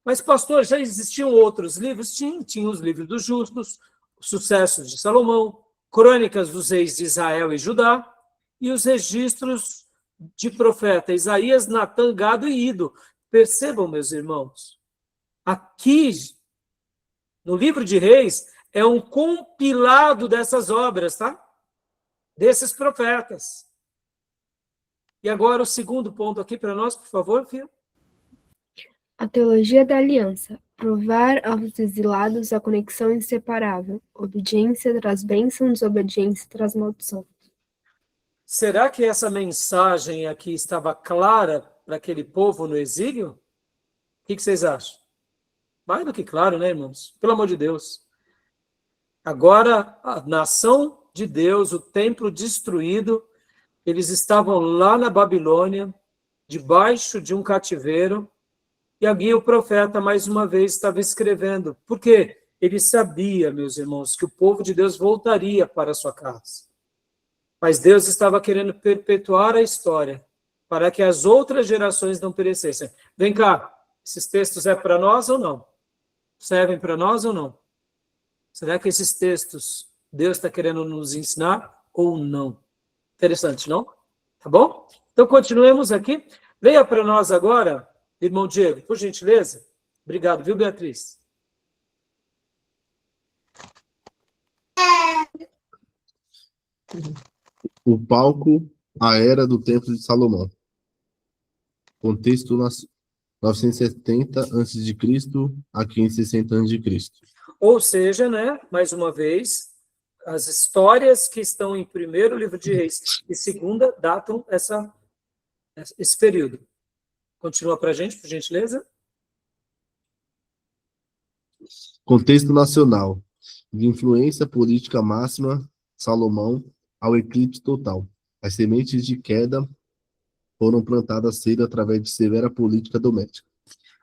Mas, pastor, já existiam outros livros? Tinha os livros dos justos, os sucessos de Salomão, Crônicas dos reis de Israel e Judá, e os registros de profeta Isaías, Natã, Gado e Ido. Percebam, meus irmãos, aqui, no livro de Reis, é um compilado dessas obras, tá? Desses profetas. E agora o segundo ponto aqui para nós, por favor, filho. A teologia da aliança. Provar aos exilados a conexão inseparável. Obediência traz bênção, desobediência traz maldição. Será que essa mensagem aqui estava clara para aquele povo no exílio? O que vocês acham? Mais do que claro, né, irmãos? Pelo amor de Deus. Agora, a nação de Deus, o templo destruído, eles estavam lá na Babilônia, debaixo de um cativeiro, e aqui o profeta, mais uma vez, estava escrevendo. Por quê? Ele sabia, meus irmãos, que o povo de Deus voltaria para a sua casa. Mas Deus estava querendo perpetuar a história para que as outras gerações não perecessem. Vem cá, esses textos é para nós ou não? Servem para nós ou não? Será que esses textos Deus está querendo nos ensinar ou não? Interessante, não? Tá bom? Então, continuemos aqui. Leia para nós agora, irmão Diego, por gentileza. Obrigado, viu, Beatriz? O palco, a era do Templo de Salomão. Contexto 970 a.C. a 560 a.C. Ou seja, né, mais uma vez, as histórias que estão em primeiro livro de Reis e segunda datam esse período. Continua para a gente, por gentileza. Contexto nacional. De influência política máxima, Salomão, ao eclipse total. As sementes de queda foram plantadas cedo através de severa política doméstica.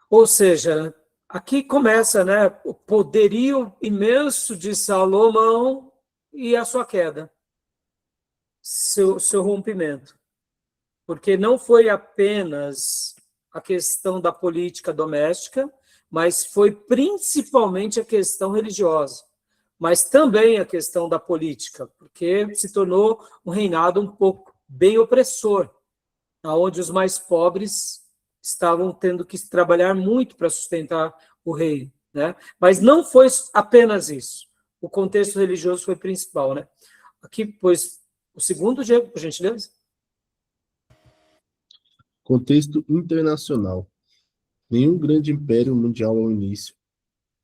Ou seja, aqui começa, né, o poderio imenso de Salomão e a sua queda, seu rompimento. Porque não foi apenas a questão da política doméstica, mas foi principalmente a questão religiosa, mas também a questão da política, porque se tornou um reinado um pouco bem opressor, onde os mais pobres estavam tendo que trabalhar muito para sustentar o reino, né? Mas não foi apenas isso. O contexto religioso foi principal, né? Aqui, pois, o segundo, Diego, por gentileza. Contexto internacional. Nenhum grande império mundial ao início.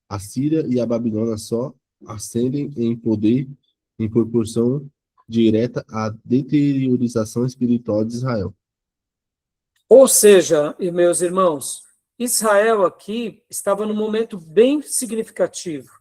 A Síria e a Babilônia só ascendem em poder em proporção direta à deteriorização espiritual de Israel. Ou seja, meus irmãos, Israel aqui estava num momento bem significativo.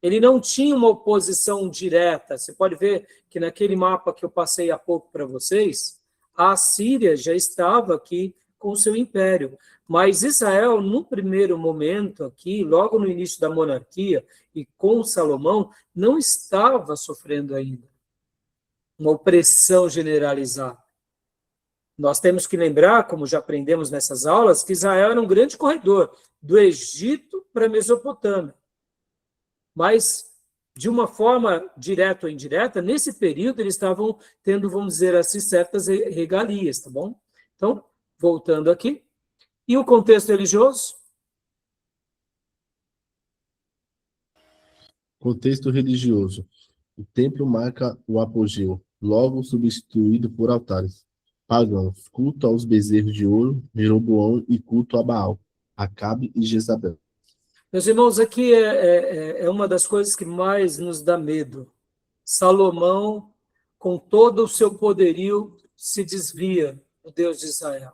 Ele não tinha uma oposição direta. Você pode ver que naquele mapa que eu passei há pouco para vocês, a Síria já estava aqui com o seu império. Mas Israel, no primeiro momento aqui, logo no início da monarquia, e com Salomão, não estava sofrendo ainda uma opressão generalizada. Nós temos que lembrar, como já aprendemos nessas aulas, que Israel era um grande corredor, do Egito para a Mesopotâmia. Mas, de uma forma direta ou indireta, nesse período eles estavam tendo, vamos dizer assim, certas regalias, tá bom? Então, voltando aqui. E o contexto religioso? Contexto religioso. O templo marca o apogeu, logo substituído por altares pagãos, culto aos bezerros de ouro, Jeroboão e culto a Baal, Acabe e Jezabel. Meus irmãos, aqui é uma das coisas que mais nos dá medo. Salomão, com todo o seu poderio, se desvia do Deus de Israel.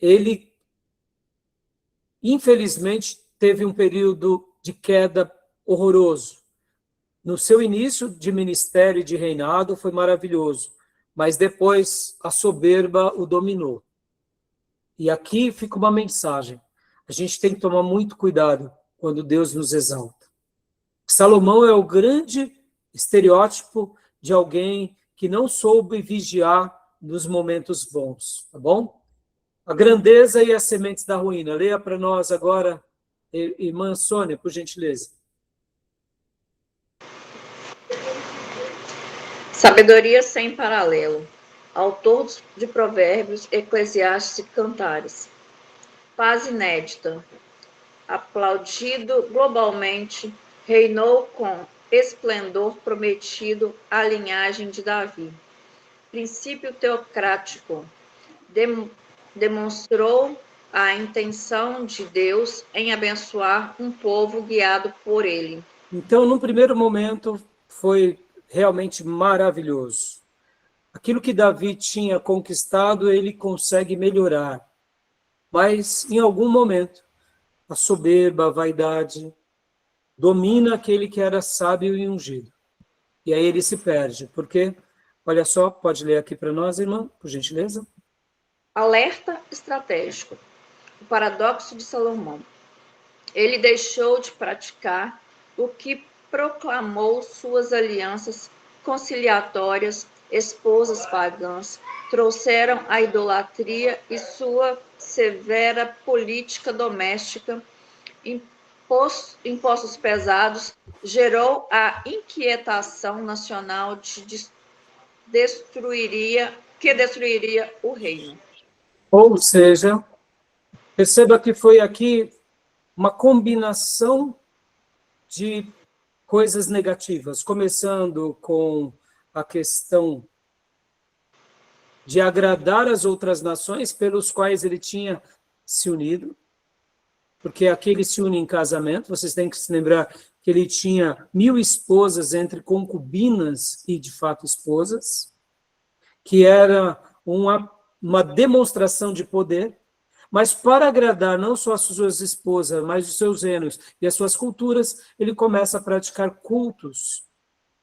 Ele, infelizmente, teve um período de queda horroroso. No seu início de ministério e de reinado foi maravilhoso, mas depois a soberba o dominou. E aqui fica uma mensagem. A gente tem que tomar muito cuidado quando Deus nos exalta. Salomão é o grande estereótipo de alguém que não soube vigiar nos momentos bons, tá bom? A grandeza e as sementes da ruína. Leia para nós agora, irmã Sônia, por gentileza. Sabedoria sem paralelo. Autor de Provérbios, Eclesiastes e Cantares. Paz inédita. Aplaudido globalmente, reinou com esplendor prometido à linhagem de Davi. Princípio teocrático. Demonstrou a intenção de Deus em abençoar um povo guiado por ele. Então, num primeiro momento, foi realmente maravilhoso. Aquilo que Davi tinha conquistado, ele consegue melhorar. Mas, em algum momento, a soberba, a vaidade, domina aquele que era sábio e ungido. E aí ele se perde. Por quê? Olha só, pode ler aqui para nós, irmã, por gentileza. Alerta estratégico. O paradoxo de Salomão. Ele deixou de praticar o que proclamou suas alianças conciliatórias, esposas pagãs, trouxeram a idolatria e sua severa política doméstica, impostos pesados, gerou a inquietação nacional que destruiria o reino. Ou seja, perceba que foi aqui uma combinação de coisas negativas, começando com a questão de agradar as outras nações pelos quais ele tinha se unido, porque aqui ele se une em casamento, vocês têm que se lembrar que ele tinha 1000 esposas entre concubinas e, de fato, esposas, que era uma demonstração de poder, Mas para agradar não só as suas esposas, mas os seus reinos e as suas culturas, ele começa a praticar cultos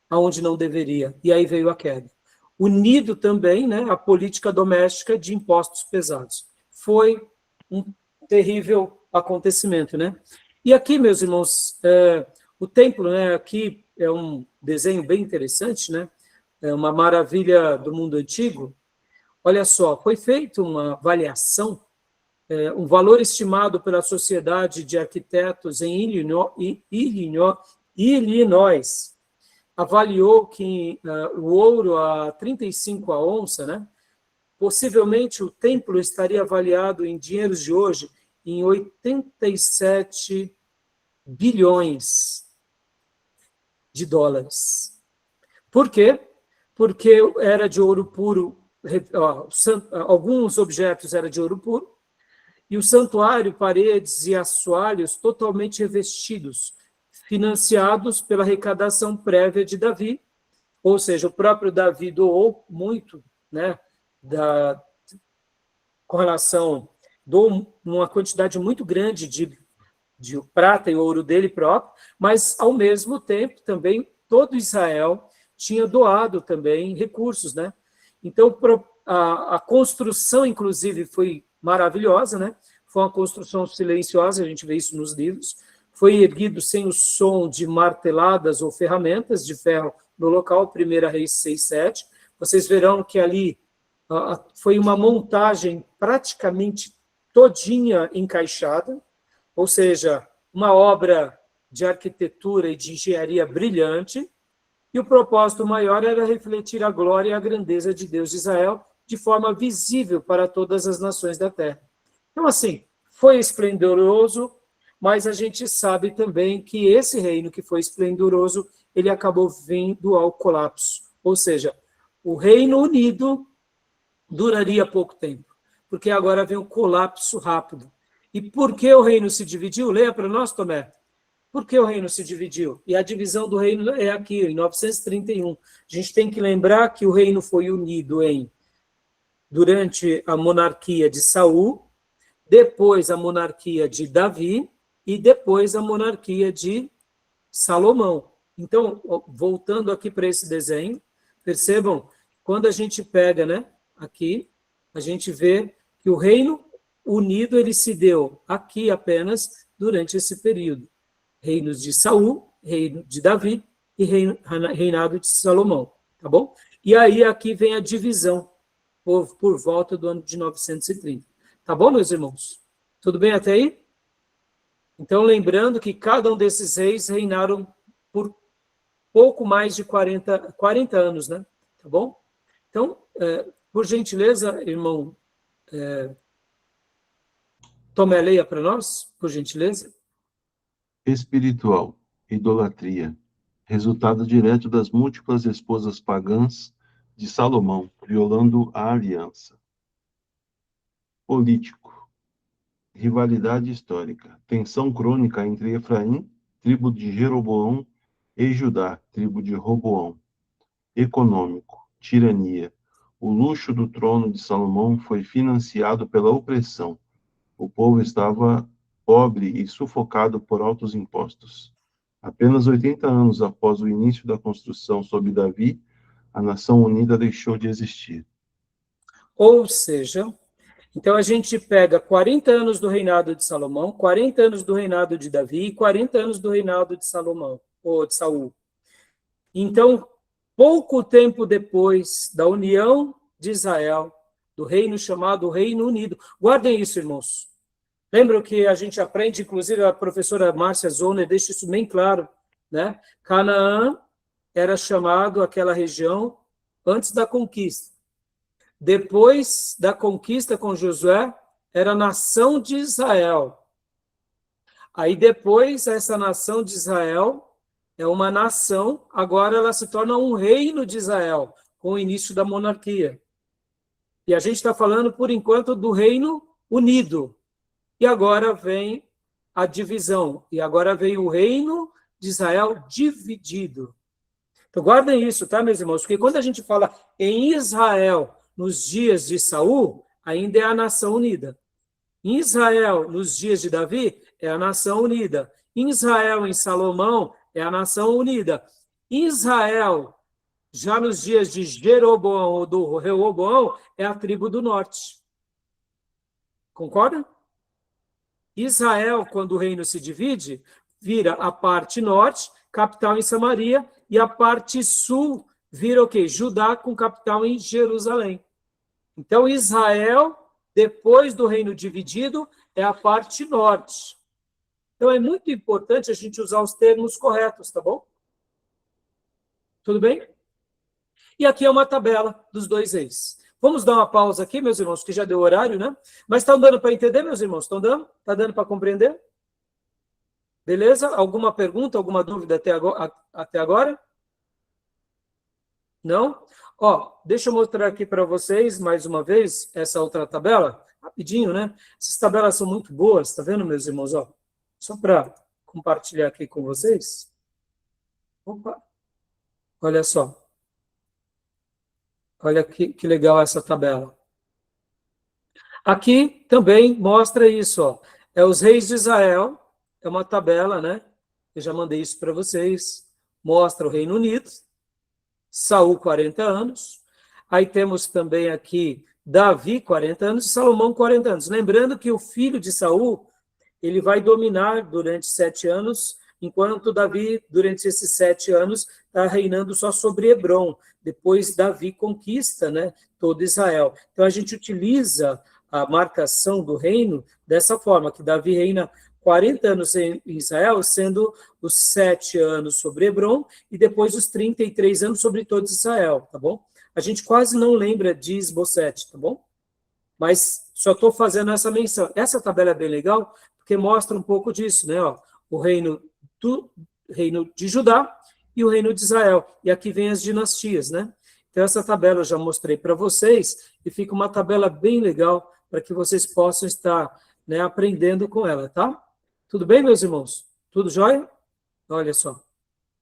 aonde não deveria. E aí veio a queda. Unido também, né, a política doméstica de impostos pesados. Foi um terrível acontecimento, né? E aqui, meus irmãos, o templo, né, aqui é um desenho bem interessante, né? É uma maravilha do mundo antigo. Olha só, foi feita uma avaliação, um valor estimado pela Sociedade de Arquitetos em Illinois avaliou que o ouro a 35 a onça, né? Possivelmente o templo estaria avaliado em dinheiros de hoje em 87 bilhões de dólares. Por quê? Porque era de ouro puro, alguns objetos eram de ouro puro, e o santuário, paredes e assoalhos totalmente revestidos, financiados pela arrecadação prévia de Davi, ou seja, o próprio Davi doou muito, né, com relação, doou uma quantidade muito grande de prata e ouro dele próprio, mas, ao mesmo tempo, também, todo Israel tinha doado também recursos, né? Então, a construção, inclusive, foi maravilhosa, né? Foi uma construção silenciosa, a gente vê isso nos livros, foi erguido sem o som de marteladas ou ferramentas de ferro no local, 1 Reis 6:7. Vocês verão que ali foi uma montagem praticamente todinha encaixada, ou seja, uma obra de arquitetura e de engenharia brilhante, e o propósito maior era refletir a glória e a grandeza de Deus de Israel de forma visível para todas as nações da terra. Então, assim, foi esplendoroso, mas a gente sabe também que esse reino que foi esplendoroso, ele acabou vindo ao colapso. Ou seja, o Reino Unido duraria pouco tempo, porque agora vem um colapso rápido. E por que o reino se dividiu? Leia para nós, Tomé. Por que o reino se dividiu? E a divisão do reino é aqui, em 931. A gente tem que lembrar que o reino foi unido durante a monarquia de Saul, depois a monarquia de Davi e depois a monarquia de Salomão. Então, voltando aqui para esse desenho, percebam, quando a gente pega, né, aqui, a gente vê que o reino unido ele se deu aqui apenas durante esse período. Reinos de Saul, reino de Davi e reinado de Salomão, tá bom? E aí aqui vem a divisão por volta do ano de 930. Tá bom, meus irmãos? Tudo bem até aí? Então, lembrando que cada um desses reis reinaram por pouco mais de 40 anos, né? Tá bom? Então, por gentileza, irmão, tome a leia para nós, por gentileza. Espiritual, idolatria, resultado direto das múltiplas esposas pagãs de Salomão, violando a aliança. Político, rivalidade histórica, tensão crônica entre Efraim, tribo de Jeroboão, e Judá, tribo de Roboão. Econômico, tirania, o luxo do trono de Salomão foi financiado pela opressão. O povo estava pobre e sufocado por altos impostos. Apenas 80 anos após o início da construção sob Davi, a nação unida deixou de existir. Ou seja, então a gente pega 40 anos do reinado de Salomão, 40 anos do reinado de Davi e 40 anos do reinado de Salomão, ou de Saul. Então, pouco tempo depois da união de Israel, do reino chamado Reino Unido. Guardem isso, irmãos. Lembram que a gente aprende, inclusive a professora Márcia Zoner deixa isso bem claro, né? Canaã era chamado aquela região antes da conquista. Depois da conquista com Josué, era a nação de Israel. Aí depois, essa nação de Israel é uma nação, agora ela se torna um reino de Israel, com o início da monarquia. E a gente está falando, por enquanto, do Reino Unido. E agora vem a divisão. E agora vem o reino de Israel dividido. Então, guardem isso, tá, meus irmãos? Porque quando a gente fala em Israel, nos dias de Saul, ainda é a nação unida. Em Israel, nos dias de Davi, é a nação unida. Em Israel, em Salomão, é a nação unida. Em Israel, já nos dias de Jeroboão ou do Reoboão, é a tribo do norte. Concorda? Israel, quando o reino se divide, vira a parte norte, capital em Samaria, e a parte sul vira o quê? Judá, com capital em Jerusalém. Então, Israel, depois do reino dividido, é a parte norte. Então, é muito importante a gente usar os termos corretos, tá bom? Tudo bem? E aqui é uma tabela dos dois reis. Vamos dar uma pausa aqui, meus irmãos, que já deu horário, né? Mas estão dando para entender, meus irmãos? Estão dando? Está dando para compreender? Beleza? Alguma pergunta, alguma dúvida até agora? Não? Ó, deixa eu mostrar aqui para vocês, mais uma vez, essa outra tabela. Rapidinho, né? Essas tabelas são muito boas, tá vendo, meus irmãos? Ó, só para compartilhar aqui com vocês. Opa! Olha só. Olha que legal essa tabela. Aqui também mostra isso, ó. É os reis de Israel, é uma tabela, né? Eu já mandei isso para vocês. Mostra o Reino Unido, Saul, 40 anos. Aí temos também aqui Davi, 40 anos, e Salomão, 40 anos. Lembrando que o filho de Saul, ele vai dominar durante 7 anos, enquanto Davi, durante esses 7 anos, está reinando só sobre Hebrom. Depois Davi conquista, né, todo Israel. Então a gente utiliza a marcação do reino dessa forma, que Davi reina 40 anos em Israel, sendo os 7 anos sobre Hebrom e depois os 33 anos sobre todo Israel, tá bom? A gente quase não lembra de Esbocete, tá bom? Mas só estou fazendo essa menção. Essa tabela é bem legal, porque mostra um pouco disso, né? Ó, o reino de Judá e o reino de Israel. E aqui vem as dinastias, né? Então, essa tabela eu já mostrei para vocês, e fica uma tabela bem legal para que vocês possam estar, né, aprendendo com ela, tá? Tudo bem, meus irmãos? Tudo jóia? Olha só.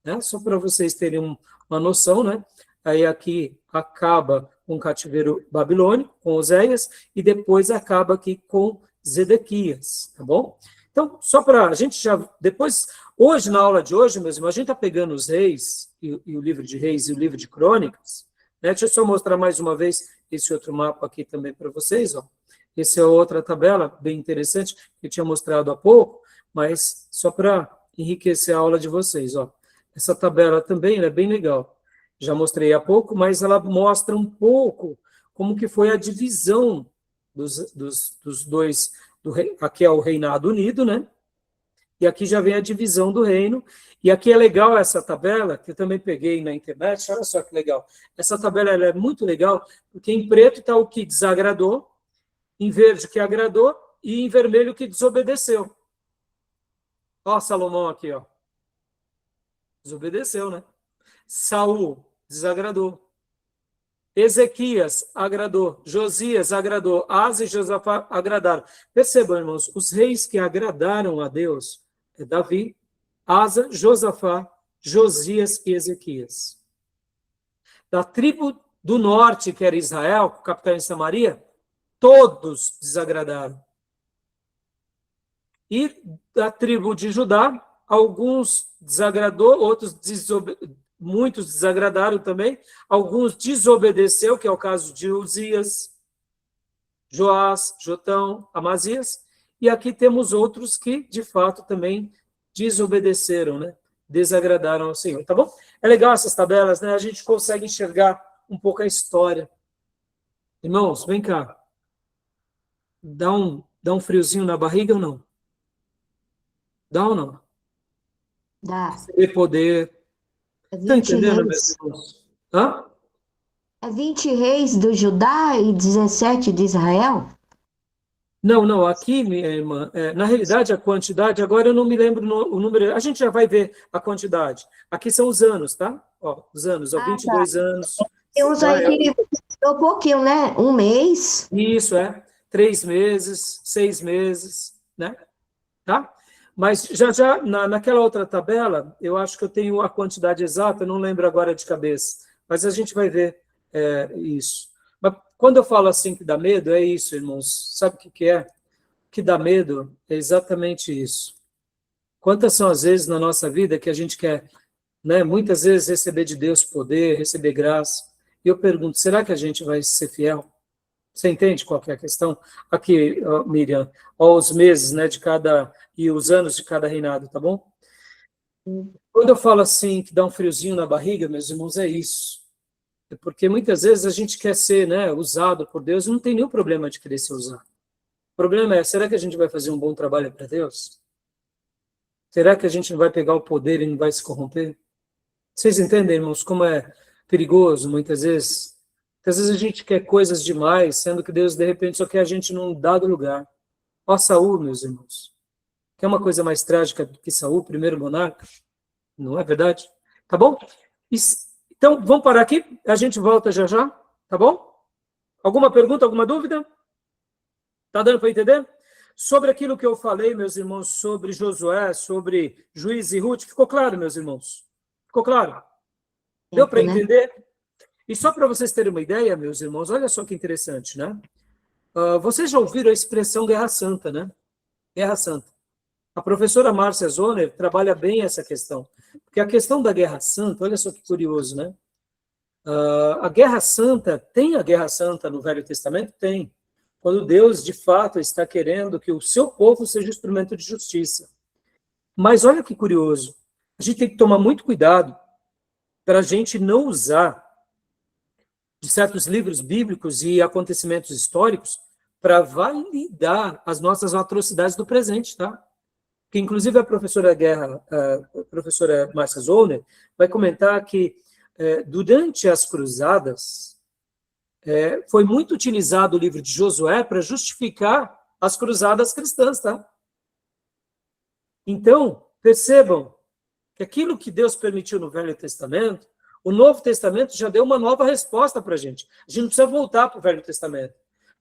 Né? Só para vocês terem uma noção, né? Aí aqui acaba com o cativeiro babilônico, com Oséias, e depois acaba aqui com Zedequias, tá bom? Então, só para a gente já, depois, hoje, na aula de hoje, meus irmãos, a gente está pegando os reis, e o livro de reis e o livro de crônicas, né? Deixa eu só mostrar mais uma vez esse outro mapa aqui também para vocês, ó. Essa é outra tabela bem interessante, que eu tinha mostrado há pouco, mas só para enriquecer a aula de vocês, ó. Essa tabela também é bem legal. Já mostrei há pouco, mas ela mostra um pouco como que foi a divisão dos dois, aqui é o Reinado Unido, né? E aqui já vem a divisão do reino. E aqui é legal essa tabela, que eu também peguei na internet, olha só que legal. Essa tabela ela é muito legal, porque em preto está o que desagradou, em verde o que agradou, e em vermelho o que desobedeceu. Ó, Salomão aqui, ó. Desobedeceu, né? Saul desagradou. Ezequias agradou. Josias agradou. Asa e Josafá agradaram. Percebam, irmãos, os reis que agradaram a Deus é Davi, Asa, Josafá, Josias e Ezequias. Da tribo do norte, que era Israel, capital em Samaria, todos desagradaram. E da tribo de Judá, alguns desagradou, muitos desagradaram também, alguns desobedeceu, que é o caso de Uzias, Joás, Jotão, Amazias, e aqui temos outros que, de fato, também desobedeceram, né? Desagradaram ao Senhor, tá bom? É legal essas tabelas, né? A gente consegue enxergar um pouco a história. Irmãos, vem cá. Dá um friozinho na barriga ou não? Dá ou não? Dá. Receber poder. É Está 20 entendendo, meus reis. irmãos? Hã? É 20 reis do Judá e 17 de Israel? Não, aqui, minha irmã, na realidade, a quantidade, agora eu não me lembro o número, a gente já vai ver a quantidade. Aqui são os anos, tá? Ó, os anos, ó, 22 anos. Tem uns aí que um pouquinho, né? Um mês. Isso, 3 meses, 6 meses, né? Tá? Mas já naquela outra tabela, eu acho que eu tenho a quantidade exata, eu não lembro agora de cabeça, mas a gente vai ver isso. Mas quando eu falo assim que dá medo, é isso, irmãos. Sabe o que é? que dá medo é exatamente isso. Quantas são as vezes na nossa vida que a gente quer, né, muitas vezes receber de Deus poder, receber graça, e eu pergunto, será que a gente vai ser fiel? Você entende qual que é a questão? Aqui, ó, Miriam, ó, os meses, né, de cada, e os anos de cada reinado, tá bom? Quando eu falo assim, que dá um friozinho na barriga, meus irmãos, é isso. É porque muitas vezes a gente quer ser, né, usado por Deus e não tem nenhum problema de querer ser usado. O problema é, será que a gente vai fazer um bom trabalho para Deus? Será que a gente não vai pegar o poder e não vai se corromper? Vocês entendem, irmãos, como é perigoso muitas vezes? Muitas vezes a gente quer coisas demais, sendo que Deus, de repente, só quer a gente num dado lugar. Ó, Saul, meus irmãos. Quer uma coisa mais trágica do que Saul, primeiro monarca? Não é verdade? Tá bom? Então, vamos parar aqui. A gente volta já já. Tá bom? Alguma pergunta, alguma dúvida? Tá dando para entender? Sobre aquilo que eu falei, meus irmãos, sobre Josué, sobre Juízes e Ruth, ficou claro, meus irmãos? Ficou claro? Deu para entender? E só para vocês terem uma ideia, meus irmãos, olha só que interessante, né? Vocês já ouviram a expressão Guerra Santa, né? Guerra Santa. A professora Márcia Zoner trabalha bem essa questão. Porque a questão da Guerra Santa, olha só que curioso, né? A Guerra Santa, tem a Guerra Santa no Velho Testamento? Tem. Quando Deus, de fato, está querendo que o seu povo seja instrumento de justiça. Mas olha que curioso. A gente tem que tomar muito cuidado para a gente não usar de certos livros bíblicos e acontecimentos históricos para validar as nossas atrocidades do presente, tá? Que inclusive a professora Márcia Zoner vai comentar que durante as cruzadas foi muito utilizado o livro de Josué para justificar as cruzadas cristãs, tá? Então, percebam que aquilo que Deus permitiu no Velho Testamento, o Novo Testamento já deu uma nova resposta para a gente. A gente não precisa voltar para o Velho Testamento.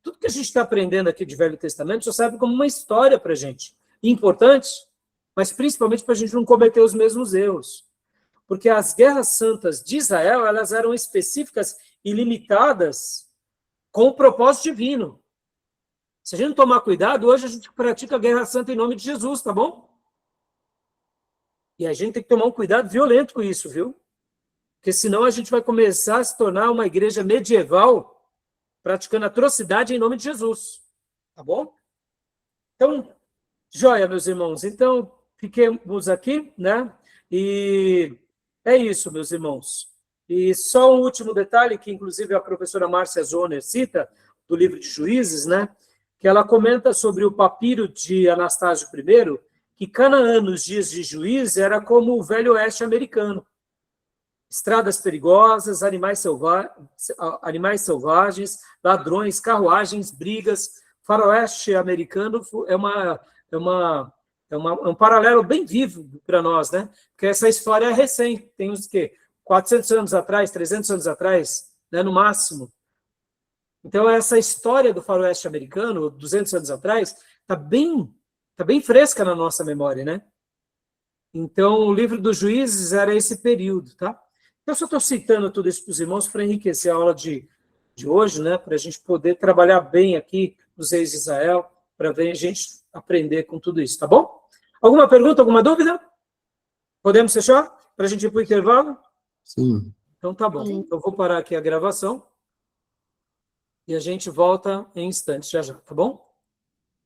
Tudo que a gente está aprendendo aqui de Velho Testamento só serve como uma história para a gente. Importante, mas principalmente para a gente não cometer os mesmos erros. Porque as guerras santas de Israel, elas eram específicas e limitadas com o propósito divino. Se a gente não tomar cuidado, hoje a gente pratica a guerra santa em nome de Jesus, tá bom? E a gente tem que tomar um cuidado violento com isso, viu? Porque senão a gente vai começar a se tornar uma igreja medieval praticando atrocidade em nome de Jesus. Tá bom? Então, joia, meus irmãos. Então, fiquemos aqui, né? E é isso, meus irmãos. E só um último detalhe, que inclusive a professora Márcia Zoner cita, do livro de Juízes, né? Que ela comenta sobre o papiro de Anastácio I, que Canaã, nos dias de Juízes, era como o Velho Oeste americano. Estradas perigosas, animais selvagens, ladrões, carruagens, brigas. Faroeste americano é um paralelo bem vivo para nós, né? Porque essa história é recente, tem uns que 400 anos atrás, 300 anos atrás, né, no máximo. Então, essa história do faroeste americano, 200 anos atrás, está bem fresca na nossa memória, né? Então, o livro dos Juízes era esse período, tá? Eu só estou citando tudo isso para os irmãos para enriquecer a aula de hoje, né? Para a gente poder trabalhar bem aqui nos Reis de Israel, para a gente aprender com tudo isso, tá bom? Alguma pergunta, alguma dúvida? Podemos fechar? Para a gente ir para o intervalo? Sim. Então, tá bom. Eu vou parar aqui a gravação e a gente volta em instantes já já, tá bom?